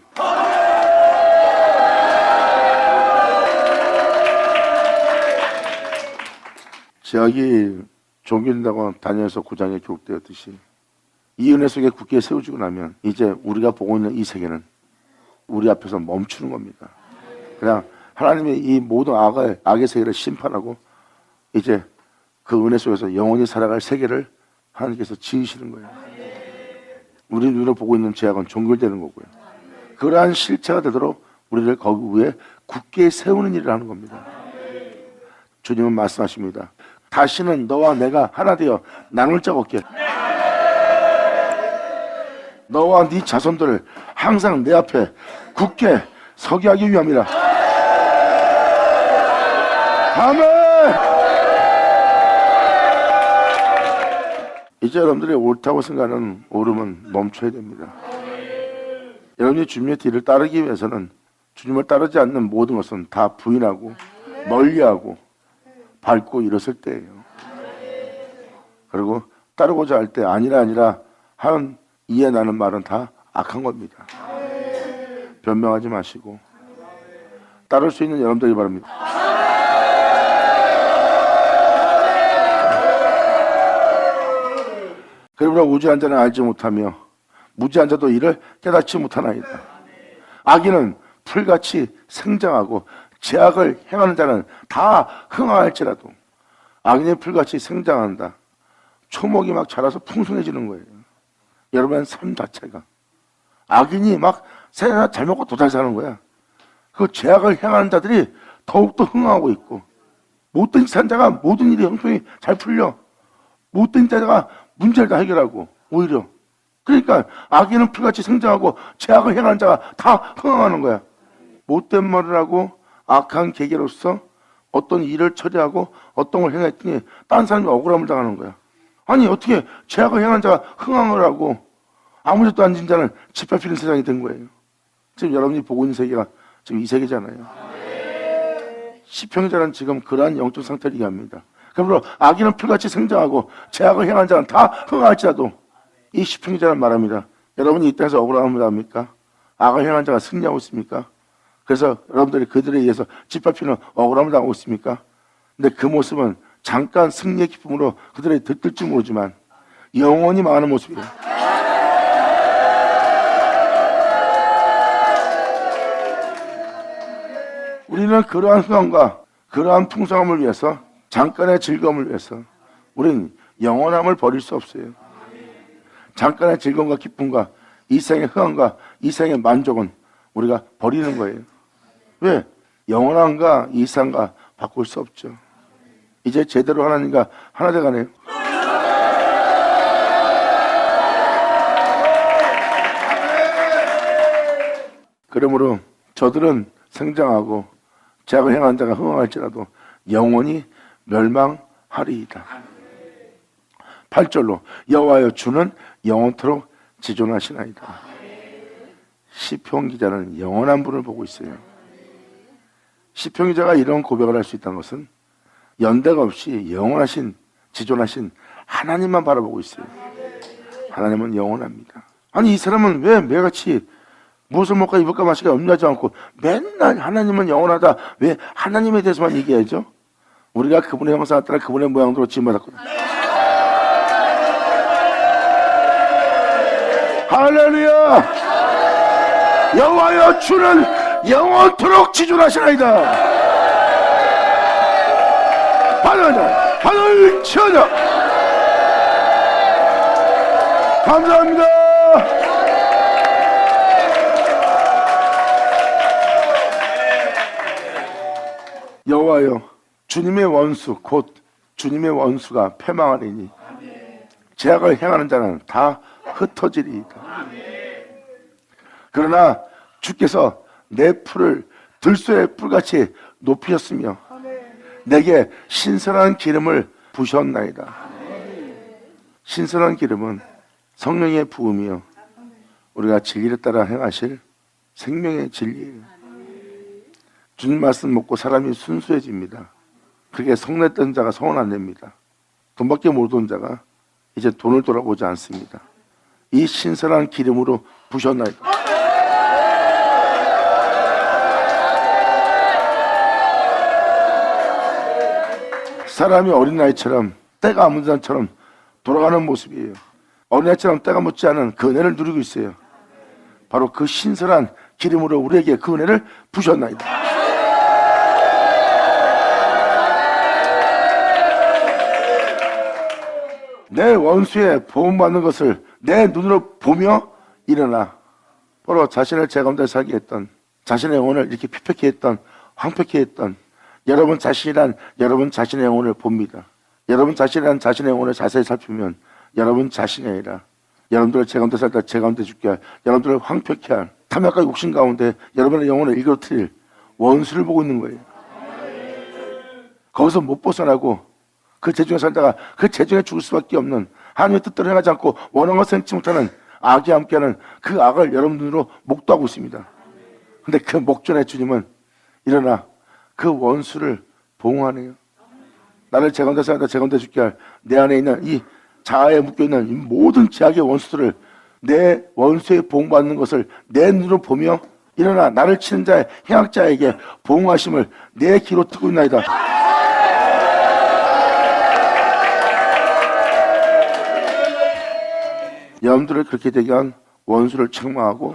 제약이 종교된다고 다니엘서 9장에 기록되었듯이 이 은혜 속에 굳게 세워지고 나면 이제 우리가 보고 있는 이 세계는 우리 앞에서 멈추는 겁니다. 그냥 하나님의 이 모든 악의 세계를 심판하고 이제 그 은혜 속에서 영원히 살아갈 세계를 하나님께서 지으시는 거예요. 우리 눈으로 보고 있는 죄악은 종결되는 거고요. 그러한 실체가 되도록 우리를 거기 위에 굳게 세우는 일을 하는 겁니다. 주님은 말씀하십니다. 다시는 너와 내가 하나 되어 나눌 적 없게. 너와 네 자손들을 항상 내 앞에 굳게 서게 하기 위함이라. 아멘. 이제 여러분들이 옳다고 생각하는 오름은 멈춰야 됩니다. 여러분이 주님의 뒤를 따르기 위해서는 주님을 따르지 않는 모든 것은 다 부인하고 멀리하고 밟고 일었을 때예요. 그리고 따르고자 할 때 아니라 하는 이해 나는 말은 다 악한 겁니다. 변명하지 마시고 따를 수 있는 여러분들이 바랍니다. 그러므로 무지한 자는 알지 못하며 무지한 자도 이를 깨닫지 못하나이다. 악인은 풀같이 생장하고 죄악을 행하는 자는 다 흥황할지라도. 악인이 풀같이 생장한다. 초목이 막 자라서 풍성해지는 거예요. 여러분의 삶 자체가 악인이 막 잘 먹고 더 잘 사는 거야. 그 죄악을 행하는 자들이 더욱더 흥하고 있고, 못된 짓 한 자가 모든 일이 형편이 잘 풀려. 못된 자가 문제를 다 해결하고 오히려. 그러니까 악인은 풀같이 생장하고 죄악을 행하는 자가 다 흥하는 거야. 못된 말을 하고 악한 계계로서 어떤 일을 처리하고 어떤 걸 행했더니 딴 사람이 억울함을 당하는 거야. 아니 어떻게 죄악을 행한 자가 흥황을 하고 아무 짓도 안 진 자는 짓밟히는 세상이 된 거예요. 지금 여러분이 보고 있는 세계가 지금 이 세계잖아요. 시평자는 지금 그러한 영적 상태를 얘기합니다. 그러므로 악인은 풀같이 생장하고 죄악을 행한 자는 다 흥할지라도. 이 시평자는 말합니다. 여러분이 이 땅에서 억울함을 합니까? 악을 행한 자가 승리하고 있습니까? 그래서 여러분들이 그들에 의해서 짓밟히는 억울함을 당하고 있습니까? 근데 그 모습은 잠깐 승리의 기쁨으로 그들이 들뜰지 모르지만 영원히 망하는 모습이에요. 우리는 그러한 흥함과 그러한 풍성함을 위해서, 잠깐의 즐거움을 위해서 우리는 영원함을 버릴 수 없어요. 잠깐의 즐거움과 기쁨과 이 생의 흥함과 이 생의 만족은 우리가 버리는 거예요. 왜? 영원함과 이 세상과 바꿀 수 없죠. 이제 제대로 하나님과 하나 돼가네요. 그러므로 저들은 생장하고 죄악을 행한 자가 흥황할지라도 영원히 멸망하리이다. 8절로 여호와여 주는 영원토록 지존하시나이다. 시편 기자는 영원한 분을 보고 있어요. 시편 기자가 이런 고백을 할 수 있다는 것은 연대가 없이 영원하신 지존하신 하나님만 바라보고 있어요. 하나님은 영원합니다. 아니 이 사람은 왜 매같이 무엇을 먹고 입을까 마실까 염려하지 않고 맨날 하나님은 영원하다, 왜 하나님에 대해서만 얘기하죠? 우리가 그분의 형상을 따라 그분의 모양대로 지음받았거든요. 할렐루야! 여호와여 주는 영원토록 지존하시나이다. 하늘 치어져. 감사합니다. 여호와여 주님의 원수 곧 주님의 원수가 패망하리니 죄악을 행하는 자는 다 흩어지리이다. 그러나 주께서 내 풀을 들소의 뿔같이 높이셨으며 내게 신선한 기름을 부셨나이다. 신선한 기름은 성령의 부음이요 우리가 진리를 따라 행하실 생명의 진리예요. 주님 말씀 먹고 사람이 순수해집니다. 그게 성냈던 자가 성은 안 냅니다. 돈밖에 모르던 자가 이제 돈을 돌아보지 않습니다. 이 신선한 기름으로 부셨나이다. 사람이 어린아이처럼 때가 안 묻은 사람처럼 돌아가는 모습이에요. 어린아이처럼 때가 묻지 않은 그 은혜를 누리고 있어요. 바로 그 신선한 기름으로 우리에게 그 은혜를 부셨나이다. 내 원수의 보험받는 것을 내 눈으로 보며 일어나. 바로 자신을 제 가운데 살게 했던, 자신의 영혼을 이렇게 피폐케 했던, 황폐케 했던 여러분 자신이란 여러분 자신의 영혼을 봅니다. 여러분 자신이란 자신의 영혼을 자세히 살피면 여러분 자신이 아니라 여러분들을 제 가운데 살다 제 가운데 죽게 할, 여러분들을 황폐케 할 탐욕과 욕심 가운데 여러분의 영혼을 일그러뜨릴 원수를 보고 있는 거예요. 거기서 못 벗어나고 그 재중에 살다가 그 재중에 죽을 수밖에 없는, 하나님의 뜻대로 행하지 않고 원하는 것을 행치 못하는 악이 함께하는 그 악을 여러분 눈으로 목도하고 있습니다. 근데 그 목전에 주님은 일어나 그 원수를 봉하네요. 나를 제 가운데 살다 제 가운데 죽게 할 내 안에 있는 이 자아에 묶여있는 이 모든 죄악의 원수들을, 내 원수의 보응받는 것을 내 눈으로 보며 일어나 나를 치는 자의 행악자에게 보응하심을 내 귀로 듣고 있나이다. 여러분들을 그렇게 되게 한 원수를 책망하고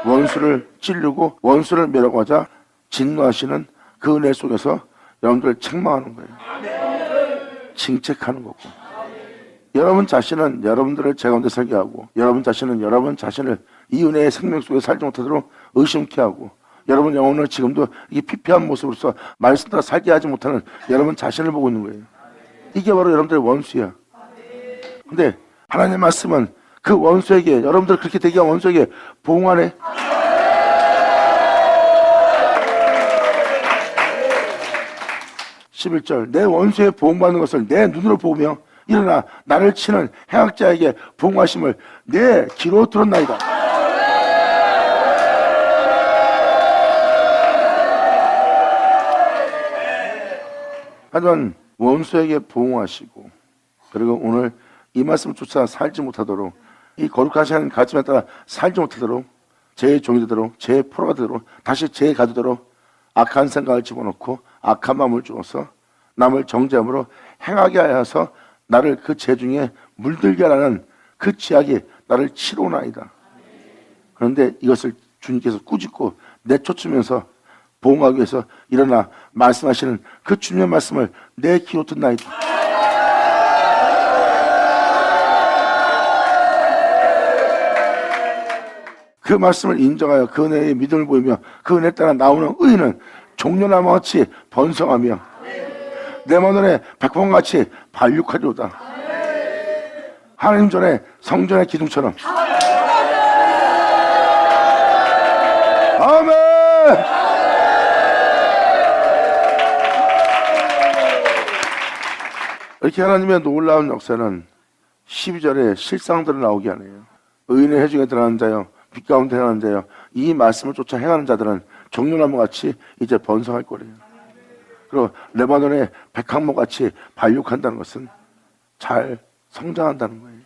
원수를 찌르고 원수를 멸하고자 진노하시는 그 은혜 속에서 여러분들을 책망하는 거예요. 징책하는 거고, 여러분 자신은 여러분들을 제 가운데 살게 하고, 여러분 자신은 여러분 자신을 이 은혜의 생명 속에 살지 못하도록 의심케 하고, 여러분 영혼을 지금도 이 피폐한 모습으로서 말씀 따라 살게 하지 못하는 여러분 자신을 보고 있는 거예요. 이게 바로 여러분들의 원수야. 근데 하나님의 말씀은 그 원수에게, 여러분들 그렇게 되게 한 원수에게 보응하네. 내 원수의 보응받는 것을 내 눈으로 보며 일어나 나를 치는 행악자에게 보응하심을 내 귀로 들었나이다. 하지만 원수에게 보응하시고, 그리고 오늘 이 말씀을 쫓아 살지 못하도록, 이 거룩하신 가르침에 따라 살지 못하도록, 제 종이 되도록, 제 포로가 되도록, 다시 제 가되도록 악한 생각을 집어넣고 악한 마음을 주어서 남을 정죄함으로 행하게 하여서 나를 그 죄 중에 물들게 하라는 그 죄악이 나를 치러오나이다. 그런데 이것을 주님께서 꾸짖고 내쫓으면서 보응하기 위해서 일어나 말씀하시는 그 주님의 말씀을 내 귀로 듣나이다. 그 말씀을 인정하여 그 은혜의 믿음을 보이며 그 은혜에 따라 나오는 의인은 종려나무같이 번성하며 레바논의 백봉같이 발육하리로다. 하나님 전에 성전의 기둥처럼. 아멘. 이렇게 하나님의 놀라운 역사는 12절에 실상들을 나오게 하네요. 의인의 회중에 들어가는 자여, 빛 가운데 행하는 자여, 이 말씀을 쫓아 행하는 자들은 종려나무같이 이제 번성할 거래요. 그리고 레바논의 백항목같이 발육한다는 것은 잘 성장한다는 거예요.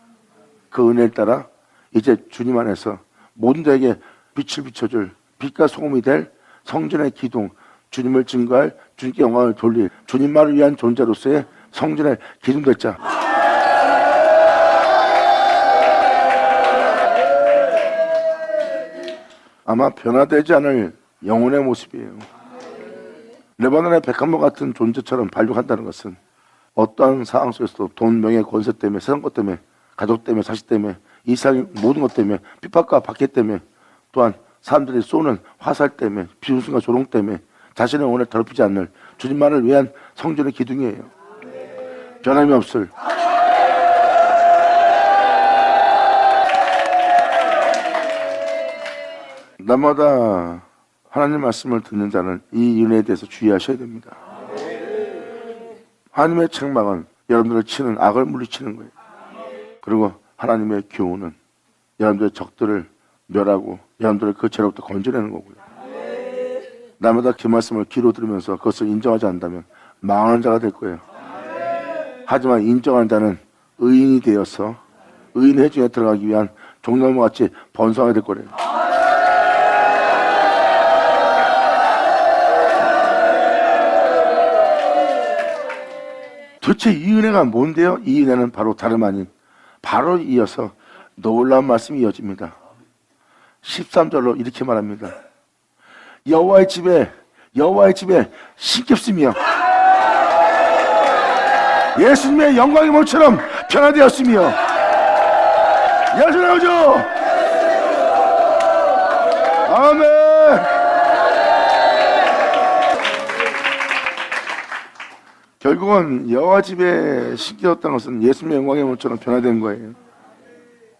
그 은혜에 따라 이제 주님 안에서 모든 자에게 빛을 비춰줄, 빛과 소금이 될 성전의 기둥, 주님을 증거할, 주님께 영광을 돌릴, 주님만을 위한 존재로서의 성전의 기둥 될 자. 아마 변화되지 않을 영혼의 모습이에요. 레바논의 백합목 같은 존재처럼 발육한다는 것은 어떠한 상황 속에서도 돈, 명예, 권세 때문에, 세상 것 때문에, 가족 때문에, 자식 때문에, 이 세상 모든 것 때문에, 핍박과 박해 때문에, 또한 사람들이 쏘는 화살 때문에, 비웃음과 조롱 때문에 자신의 영혼을 더럽히지 않는 주님만을 위한 성전의 기둥이에요. 변함이 없을. 날마다 하나님 말씀을 듣는 자는 이 은혜에 대해서 주의하셔야 됩니다. 하나님의 책망은 여러분들을 치는 악을 물리치는 거예요. 그리고 하나님의 교훈은 여러분들의 적들을 멸하고 여러분들을 그 죄로부터 건져내는 거고요. 날마다 그 말씀을 귀로 들으면서 그것을 인정하지 않는다면 망하는 자가 될 거예요. 하지만 인정하는 자는 의인이 되어서 의인의 회중에 들어가기 위한 종려나무같이 번성하게 될 거래요. 도대체 이 은혜가 뭔데요? 이 은혜는 바로 다름 아닌, 바로 이어서 놀라운 말씀이 이어집니다. 13절로 이렇게 말합니다. 여호와의 집에 신겹으며 예수님의 영광의 몸처럼 변화되었으며. 야전하죠. 아멘. 결국은 여호와 집에 신기었던 것은 예수님의 영광의 몸처럼 변화된 거예요.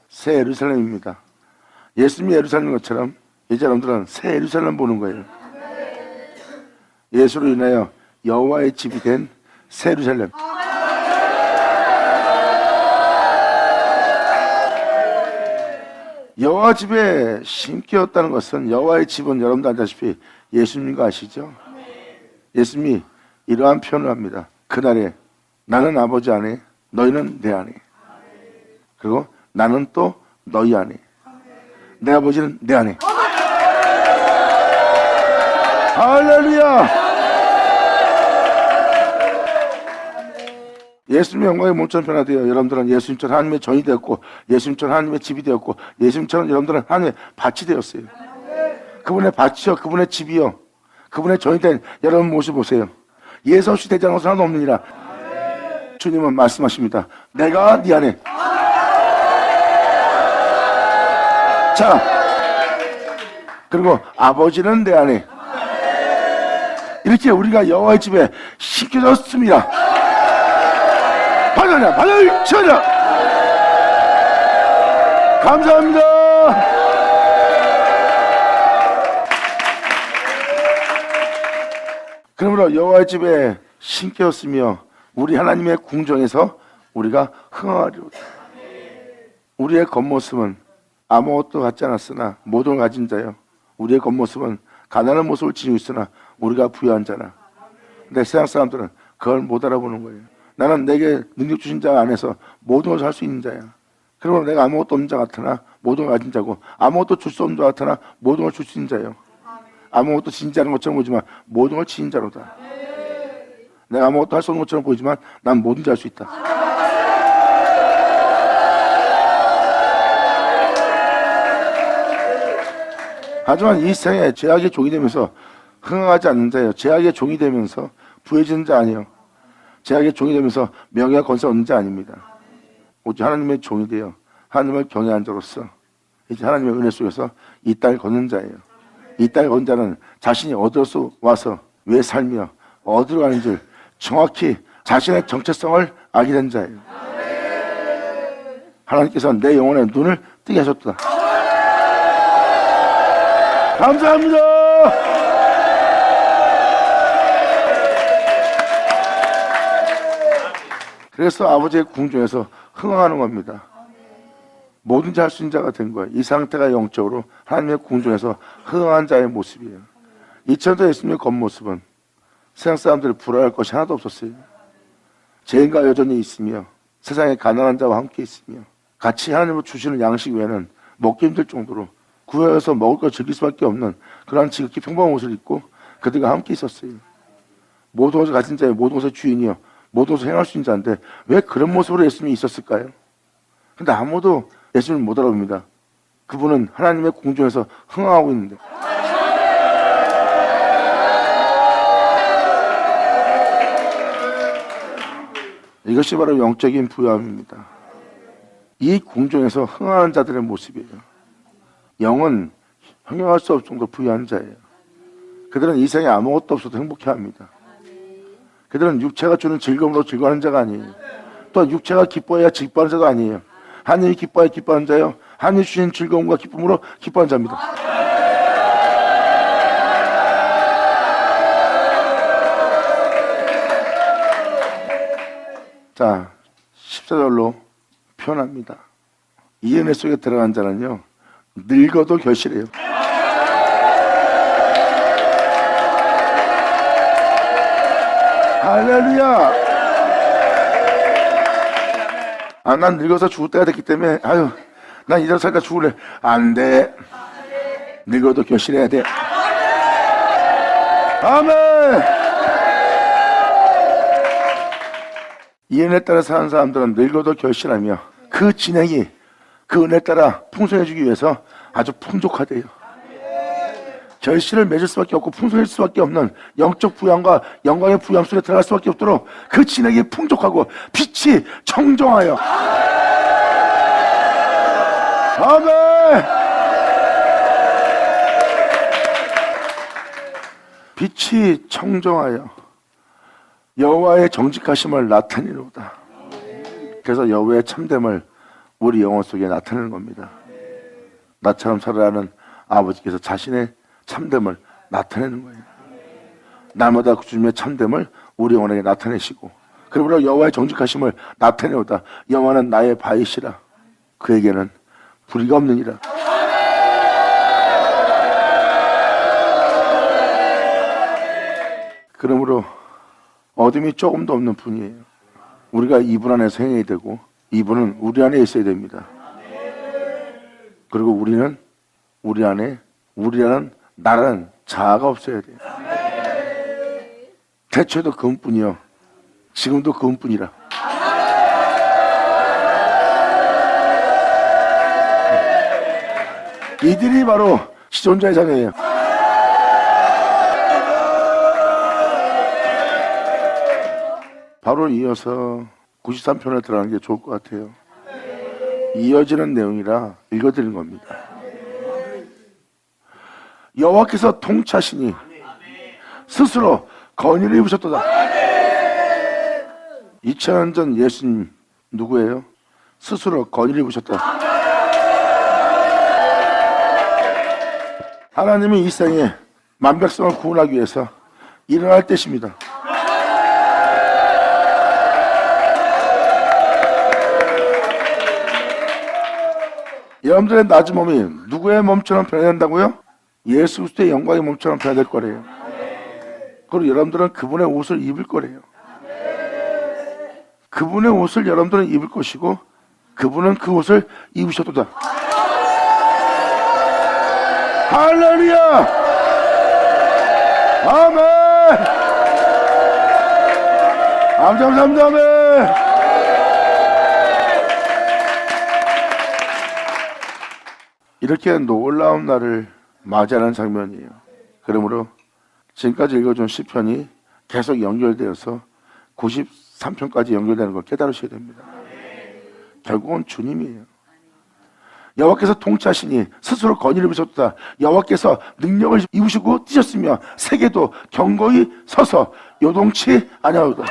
새 예루살렘입니다. 예수님이 예루살렘인 것처럼 이제 여러분들은 새 예루살렘 보는 거예요. 예수로 인하여 여호와의 집이 된 새 예루살렘. 여호와 집에 신기었다는 것은, 여호와의 집은 여러분도 알다시피 예수님인 거 아시죠? 예수님이 이러한 표현을 합니다. 그날에 나는 아버지 안에, 너희는 내 안에, 그리고 나는 또 너희 안에, 내 아버지는 내 안에. 할렐루야! 예수님의 영광의 몸처럼 변화되어 여러분들은 예수님처럼 하나님의 전이 되었고, 예수님처럼 하나님의 집이 되었고, 예수님처럼 여러분들은 하나님의 밭이 되었어요. 그분의 밭이요, 그분의 집이요, 그분의 전이 된 여러분 모습 보세요. 예수 없이 되지 않은 것은 하나도 없느니라. 주님은 말씀하십니다. 내가 네 안에. 자, 그리고 아버지는 내 안에. 이렇게 우리가 여호와의 집에 심겨졌습니다. 받아라, 받아라. 감사합니다. 그러므로 여호와의 집에 심겨졌으며 우리 하나님의 궁정에서 우리가 흥하리로다. 우리의 겉모습은 아무것도 갖지 않았으나 모든 걸 가진 자요, 우리의 겉모습은 가난한 모습을 지니고 있으나 우리가 부유한 자라. 근데 세상 사람들은 그걸 못 알아보는 거예요. 나는 내게 능력 주신 자 안에서 모든 것을 할 수 있는 자야. 그러므로 내가 아무것도 없는 자 같으나 모든 걸 가진 자고, 아무것도 줄 수 없는 자 같으나 모든 걸 줄 수 있는 자요, 아무것도 지니지 않은 것처럼 보이지만 모든 걸 지닌 자로다. 내가 아무것도 할 수 없는 것처럼 보이지만 난 뭐든지 할 수 있다. 하지만 이 세상에 죄악의 종이 되면서 흥하지 않는 자예요. 죄악의 종이 되면서 부해지는 자 아니에요. 죄악의 종이 되면서 명예와 권세 얻는 자 아닙니다. 오직 하나님의 종이 되어 하나님을 경외한 자로서 이제 하나님의 은혜 속에서 이 땅을 걷는 자예요. 이 땅을 걷는 자는 자신이 어디서 와서 왜 살며 어디로 가는지 정확히 자신의 정체성을 알게 된 자예요. 하나님께서 내 영혼의 눈을 뜨게 하셨다. 감사합니다. 그래서 아버지의 궁중에서 흥황하는 겁니다. 뭐든지 할 수 있는 자가 된 거예요. 이 상태가 영적으로 하나님의 궁중에서 흥황한 자의 모습이에요. 2000년 예수님의 겉모습은 세상 사람들이 부러워할 것이 하나도 없었어요. 죄인과 여전히 있으며 세상에 가난한 자와 함께 있으며 같이 하나님을 주시는 양식 외에는 먹기 힘들 정도로 구해서 먹을 걸 즐길 수밖에 없는 그러한 지극히 평범한 옷을 입고 그들과 함께 있었어요. 모든 것을 가진 자의 모든 것의 주인이요, 모든 것을 행할 수 있는 자인데 왜 그런 모습으로 예수님이 있었을까요? 근데 아무도 예수님을 못 알아봅니다. 그분은 하나님의 궁중에서 흥황하고 있는데. 이것이 바로 영적인 부유함입니다. 이 궁중에서 흥하는 자들의 모습이에요. 영은 형용할 수 없을 정도로 부유한 자예요. 그들은 이 세상에 아무것도 없어도 행복해합니다. 그들은 육체가 주는 즐거움으로 즐거워하는 자가 아니에요. 또한 육체가 기뻐해야 기뻐하는 자가 아니에요. 하나님이 기뻐해야 기뻐하는 자예요. 하나님이 주신 즐거움과 기쁨으로 기뻐하는 자입니다. 자, 14절로 표현합니다. 이 은혜 속에 들어간 자는요, 늙어도 결실해요. 할렐루야. 난 늙어서 죽을 때가 됐기 때문에 난 이대로 살다 죽을래. 안 돼. 늙어도 결실해야 돼. 아멘. 이 은혜 따라 사는 사람들은 늙어도 결실하며 그 진행이 그 은혜 따라 풍성해지기 위해서 아주 풍족하대요. 결실을 맺을 수밖에 없고 풍성해질 수밖에 없는 영적 부양과 영광의 부양 속에 들어갈 수밖에 없도록 그 진액이 풍족하고 빛이 청정하여. 아멘. 빛이 청정하여 여호와의 정직하심을 나타내노다. 그래서 여호와의 참됨을 우리 영혼 속에 나타내는 겁니다. 나처럼 살아라는 아버지께서 자신의 참됨을 나타내는 거예요. 날마다 주님의 참됨을 우리 영혼에게 나타내시고, 그러므로 여호와의 정직하심을 나타내오다. 여호와는 나의 바위시라, 그에게는 불의가 없느니라. 그러므로 어둠이 조금도 없는 분이에요. 우리가 이분 안에서 행해야 되고, 이분은 우리 안에 있어야 됩니다. 그리고 우리는 우리 안에, 우리라는 나라는 자아가 없어야 돼요. 태초에도 그분뿐이요, 지금도 그분뿐이라. 이들이 바로 시존자의 자녀예요. 바로 이어서 93편을 들어가는 게 좋을 것 같아요. 이어지는 내용이라 읽어드리는 겁니다. 여호와께서 통치하시니 스스로 건의를 입으셨도다. 2000년 전 예수님 누구예요? 스스로 건의를 입으셨다. 하나님이 이 생에 만백성을 구원하기 위해서 일어날 때십니다. 여러분들의 낮은 몸이 누구의 몸처럼 변해야 된다고요? 예수 그리스도의 영광의 몸처럼 변해야 될 거래요. 그리고 여러분들은 그분의 옷을 입을 거래요. 그분의 옷을 여러분들은 입을 것이고, 그분은 그 옷을 입으셨도다. 할렐루야! 아멘! 감사합니다. 아멘! 이렇게 놀라운 날을 맞이하는 장면이에요. 그러므로 지금까지 읽어준 시편이 계속 연결되어서 93편까지 연결되는 걸 깨달으셔야 됩니다. 결국은 주님이에요. 여호와께서 통치하시니 스스로 건의를 입으셨다. 여호와께서 능력을 입으시고 뛰셨으며 세계도 경고히 서서 요동치 아니하도다.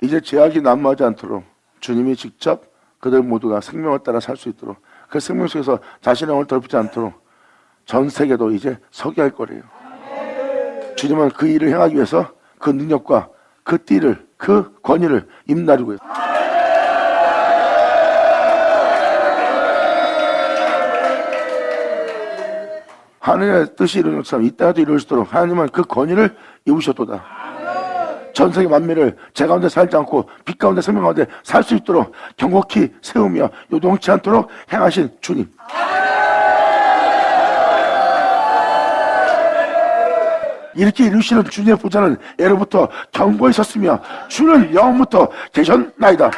이제 죄악이 난무하지 않도록 주님이 직접 그들 모두가 생명을 따라 살 수 있도록, 그 생명 속에서 자신의 영을 더럽히지 않도록 전 세계도 이제 서게 할 거래요. 주님은 그 일을 행하기 위해서 그 능력과 그 띠를, 그 권위를 임나르고 있어요. 하늘의 뜻이 이루어진 것처럼 이 땅에도 이루어지도록 하나님은 그 권위를 입으셨도다. 전 세계 만민을 제 가운데 살지 않고 빛 가운데 생명 가운데 살 수 있도록 경고히 세우며 요동치 않도록 행하신 주님. 이렇게 이루시는 주님의 보좌는 예로부터 경고에 섰으며 주는 영원부터 계셨나이다.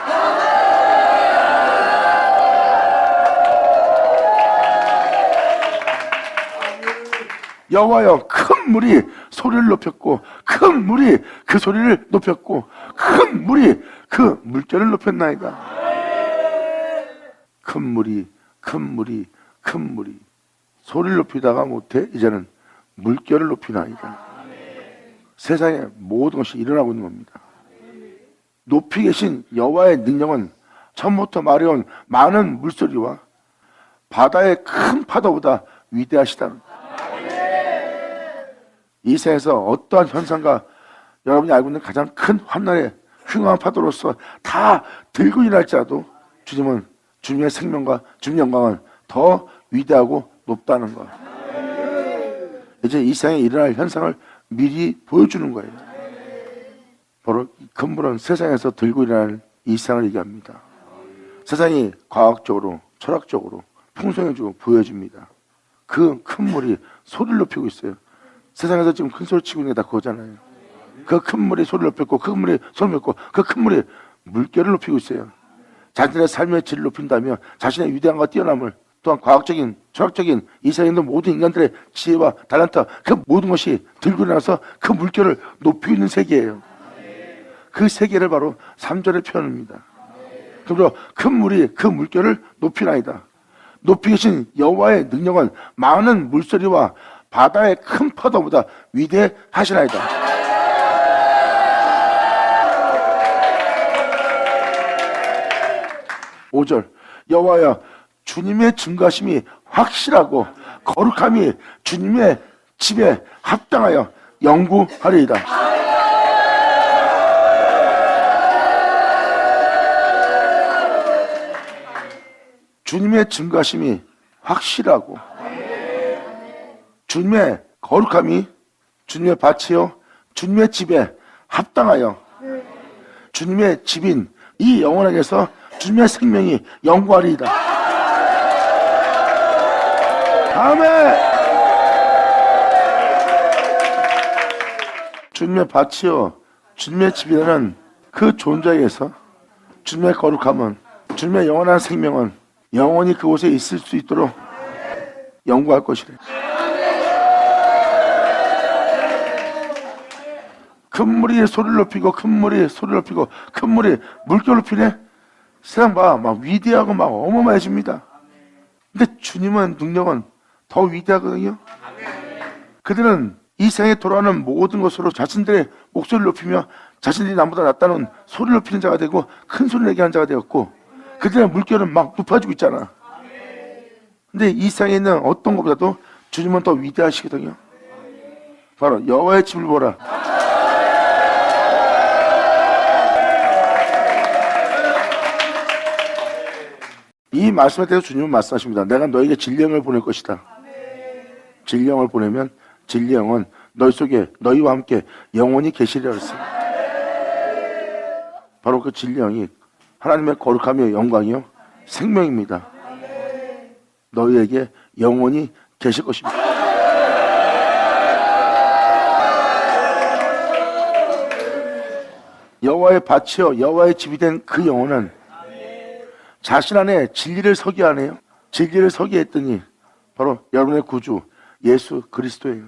여호와여, 큰 물이 소리를 높였고 큰 물이 그 소리를 높였고 큰 물이 그 물결을 높였나이다. 큰 물이 소리를 높이다가 못해 이제는 물결을 높이나이다. 세상에 모든 것이 일어나고 있는 겁니다. 높이 계신 여호와의 능력은 처음부터 말해온 많은 물소리와 바다의 큰 파도보다 위대하시다. 이 세상에서 어떠한 현상과 여러분이 알고 있는 가장 큰 환난의 흉한 파도로서 다 들고 일할지라도 주님은, 주님의 생명과 주님의 영광은 더 위대하고 높다는 것. 이제 이 세상에 일어날 현상을 미리 보여주는 거예요. 바로 큰 물은 세상에서 들고 일어날 이 세상을 얘기합니다. 세상이 과학적으로, 철학적으로 풍성해지고 보여줍니다. 그 큰 물이 소리를 높이고 있어요. 세상에서 지금 큰 소리 치고 있는 게 다 그거잖아요. 그 큰 물이 소리를 높였고 그 큰 물이 소리를 높였고 그 큰 물이 물결을 높이고 있어요. 자신의 삶의 질을 높인다면 자신의 위대함과 뛰어남을, 또한 과학적인, 철학적인 이 세상에 있는 모든 인간들의 지혜와 달란트, 그 모든 것이 들고 일어나서 그 물결을 높이고 있는 세계예요. 그 세계를 바로 3절에 표현합니다. 그러므로 큰 물이 그 물결을 높이나이다. 높이 계신 여호와의 능력은 많은 물소리와 바다의 큰 파도보다 위대하시나이다. 5절 여호와여 주님의 증거하심이 확실하고 거룩함이 주님의 집에 합당하여 영구하리이다. 주님의 증거하심이 확실하고 주님의 거룩함이 주님의 밭이요 주님의 집에 합당하여 주님의 집인 이 영혼에게서 주님의 생명이 영구하리이다. 아멘. 주님의 밭이요 주님의 집이라는 그 존재에서 주님의 거룩함은 주님의 영원한 생명은 영원히 그곳에 있을 수 있도록 영구할 것이래. 큰 물이 소리를 높이고 큰 물이 소리를 높이고 큰 물이 물결을 높이네. 세상 봐, 막 위대하고 막 어마어마해집니다. 근데 주님은 능력은 더 위대하거든요. 그들은 이 세상에 돌아오는 모든 것으로 자신들의 목소리를 높이며 자신들이 남보다 낫다는 소리를 높이는 자가 되고 큰 소리를 내게 하는 자가 되었고 그들의 물결은 막 높아지고 있잖아. 근데 이 세상에 있는 어떤 것보다도 주님은 더 위대하시거든요. 바로 여호와의 집을 보라. 이 말씀에 대해서 주님은 말씀하십니다. 내가 너에게 진리영을 보낼 것이다. 진리영을 보내면 진리영은 너희 속에 너희와 함께 영원히 계시리라 했어요. 바로 그 진리영이 하나님의 거룩함이요 영광이요 생명입니다. 너희에게 영원히 계실 것입니다. 여호와의 밭이요 여호와의 집이 된 그 영혼은 자신 안에 진리를 서게 하네요. 진리를 서게 했더니 바로 여러분의 구주 예수 그리스도예요.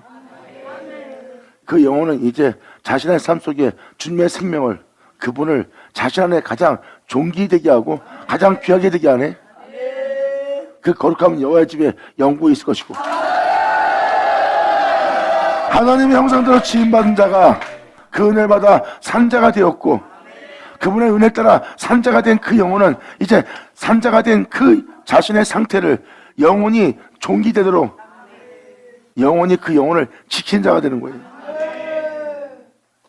그 영혼은 이제 자신의 삶 속에 주님의 생명을 그분을 자신 안에 가장 존귀되게 하고 가장 귀하게 되게 하네. 그 거룩함은 여호와의 집에 영구히 있을 것이고 하나님의 형상대로 지음받은 자가 그 은혜를 받아 산자가 되었고 그분의 은혜에 따라 산자가 된 그 영혼은 이제 산자가 된 그 자신의 상태를 영원히 존귀되도록 영원히 그 영혼을 지킨 자가 되는 거예요.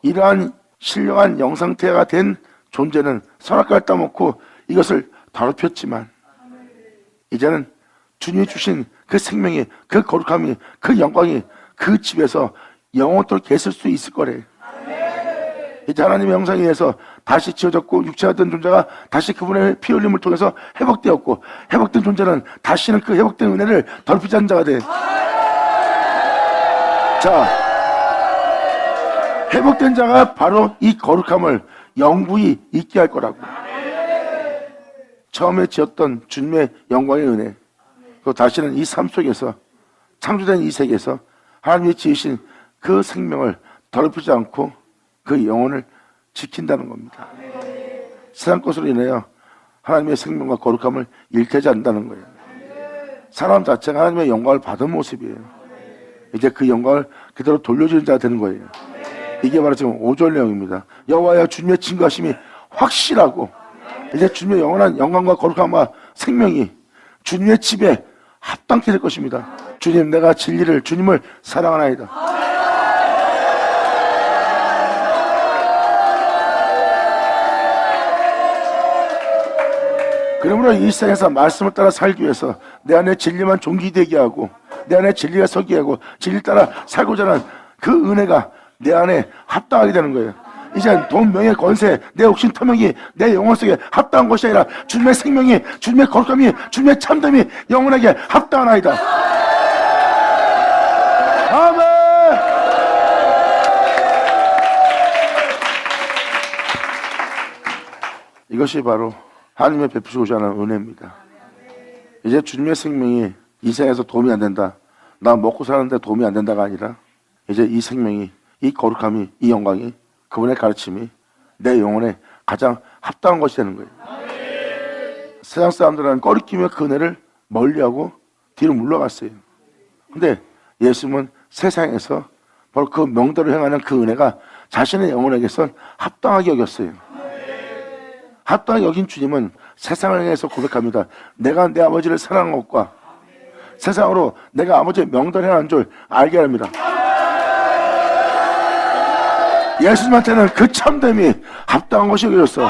이러한 신령한 영상태가 된 존재는 선악과를 따먹고 이것을 더럽혔지만 이제는 주님이 주신 그 생명이 그 거룩함이 그 영광이 그 집에서 영원토록 계실 수 있을 거래. 이제 하나님의 형상에 의해서 다시 지어졌고 육체가 된 존재가 다시 그분의 피 흘림을 통해서 회복되었고 회복된 존재는 다시는 그 회복된 은혜를 더럽히지 않는 자가 돼. 자, 회복된 자가 바로 이 거룩함을 영구히 있게 할 거라고. 처음에 지었던 주님의 영광의 은혜, 또 다시는 이 삶 속에서 창조된 이 세계에서 하나님이 지으신 그 생명을 더럽히지 않고 그 영혼을 지킨다는 겁니다. 세상 것으로 인하여 하나님의 생명과 거룩함을 잃게 한다는 거예요. 사람 자체가 하나님의 영광을 받은 모습이에요. 이제 그 영광을 그대로 돌려주는 자가 되는 거예요. 이게 바로 지금 5절 내용입니다. 여호와여 주님의 증거하심이 확실하고 이제 주님의 영원한 영광과 거룩함과 생명이 주님의 집에 합당케 될 것입니다. 주님, 내가 진리를 주님을 사랑하나이다. 그러므로 이 세상에서 말씀을 따라 살기 위해서 내 안에 진리만 존귀되게 하고 내 안에 진리가 서게 하고 진리 따라 살고자 하는 그 은혜가 내 안에 합당하게 되는 거예요. 이제 돈, 명예, 권세, 내 욕심, 탐욕이 내 영혼 속에 합당한 것이 아니라 주님의 생명이, 주님의 거룩함이, 주님의 참됨이 영혼에게 합당하나이다. 아멘. 이것이 바로 하나님의 베푸시고자 하는 은혜입니다. 이제 주님의 생명이 이 세상에서 도움이 안 된다, 나 먹고 사는데 도움이 안 된다가 아니라 이제 이 생명이, 이 거룩함이, 이 영광이, 그분의 가르침이 내 영혼에 가장 합당한 것이 되는 거예요. 세상 사람들은 꺼리끼며 그 은혜를 멀리하고 뒤로 물러갔어요. 근데 예수님은 세상에서 바로 그 명도를 행하는 그 은혜가 자신의 영혼에게선 합당하게 여겼어요. 합당하게 여긴 주님은 세상을 향해서 고백합니다. 내가 내 아버지를 사랑한 것과 세상으로 내가 아버지의 명도를 행하는 줄 알게 합니다. 예수님한테는 그 참됨이 합당한 것이 여겨졌어.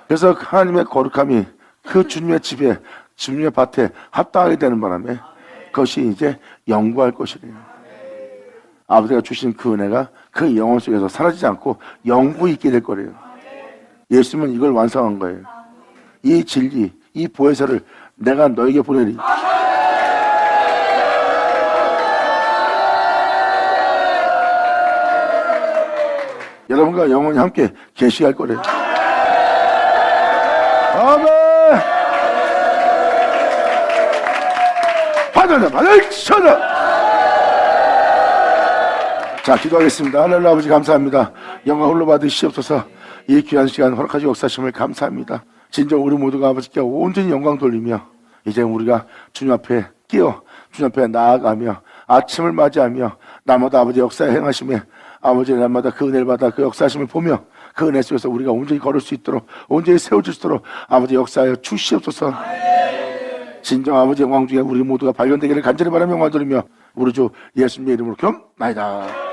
그래서 하나님의 거룩함이 그 주님의 집에, 주님의 밭에 합당하게 되는 바람에 그것이 이제 영구할 것이래요. 아버지가 주신 그 은혜가 그 영혼 속에서 사라지지 않고 영구히 있게 될 거래요. 예수님은 이걸 완성한 거예요. 이 진리, 이 보혜사를 내가 너에게 보내리. 여러분과 영원히 함께 계시할 거래요. 아멘. 받을 쳐라. 자, 기도하겠습니다. 하늘의 아버지 감사합니다. 영광 홀로 받으시옵소서. 이 귀한 시간 허락하시고 역사하심을 감사합니다. 진정 우리 모두가 아버지께 온전히 영광 돌리며 이제 우리가 주님 앞에 끼어 주님 앞에 나아가며 아침을 맞이하며 날마다 아버지 역사에 행하심에 아버지 날마다 그 은혜를 받아 그 역사하심을 보며 그 은혜 속에서 우리가 온전히 걸을 수 있도록 온전히 세워질 수 있도록 아버지 역사하여 주시옵소서. 진정 아버지 영광 중에 우리 모두가 발견되기를 간절히 바라며 영광 돌리며 우리 주 예수님의 이름으로 기도합니다.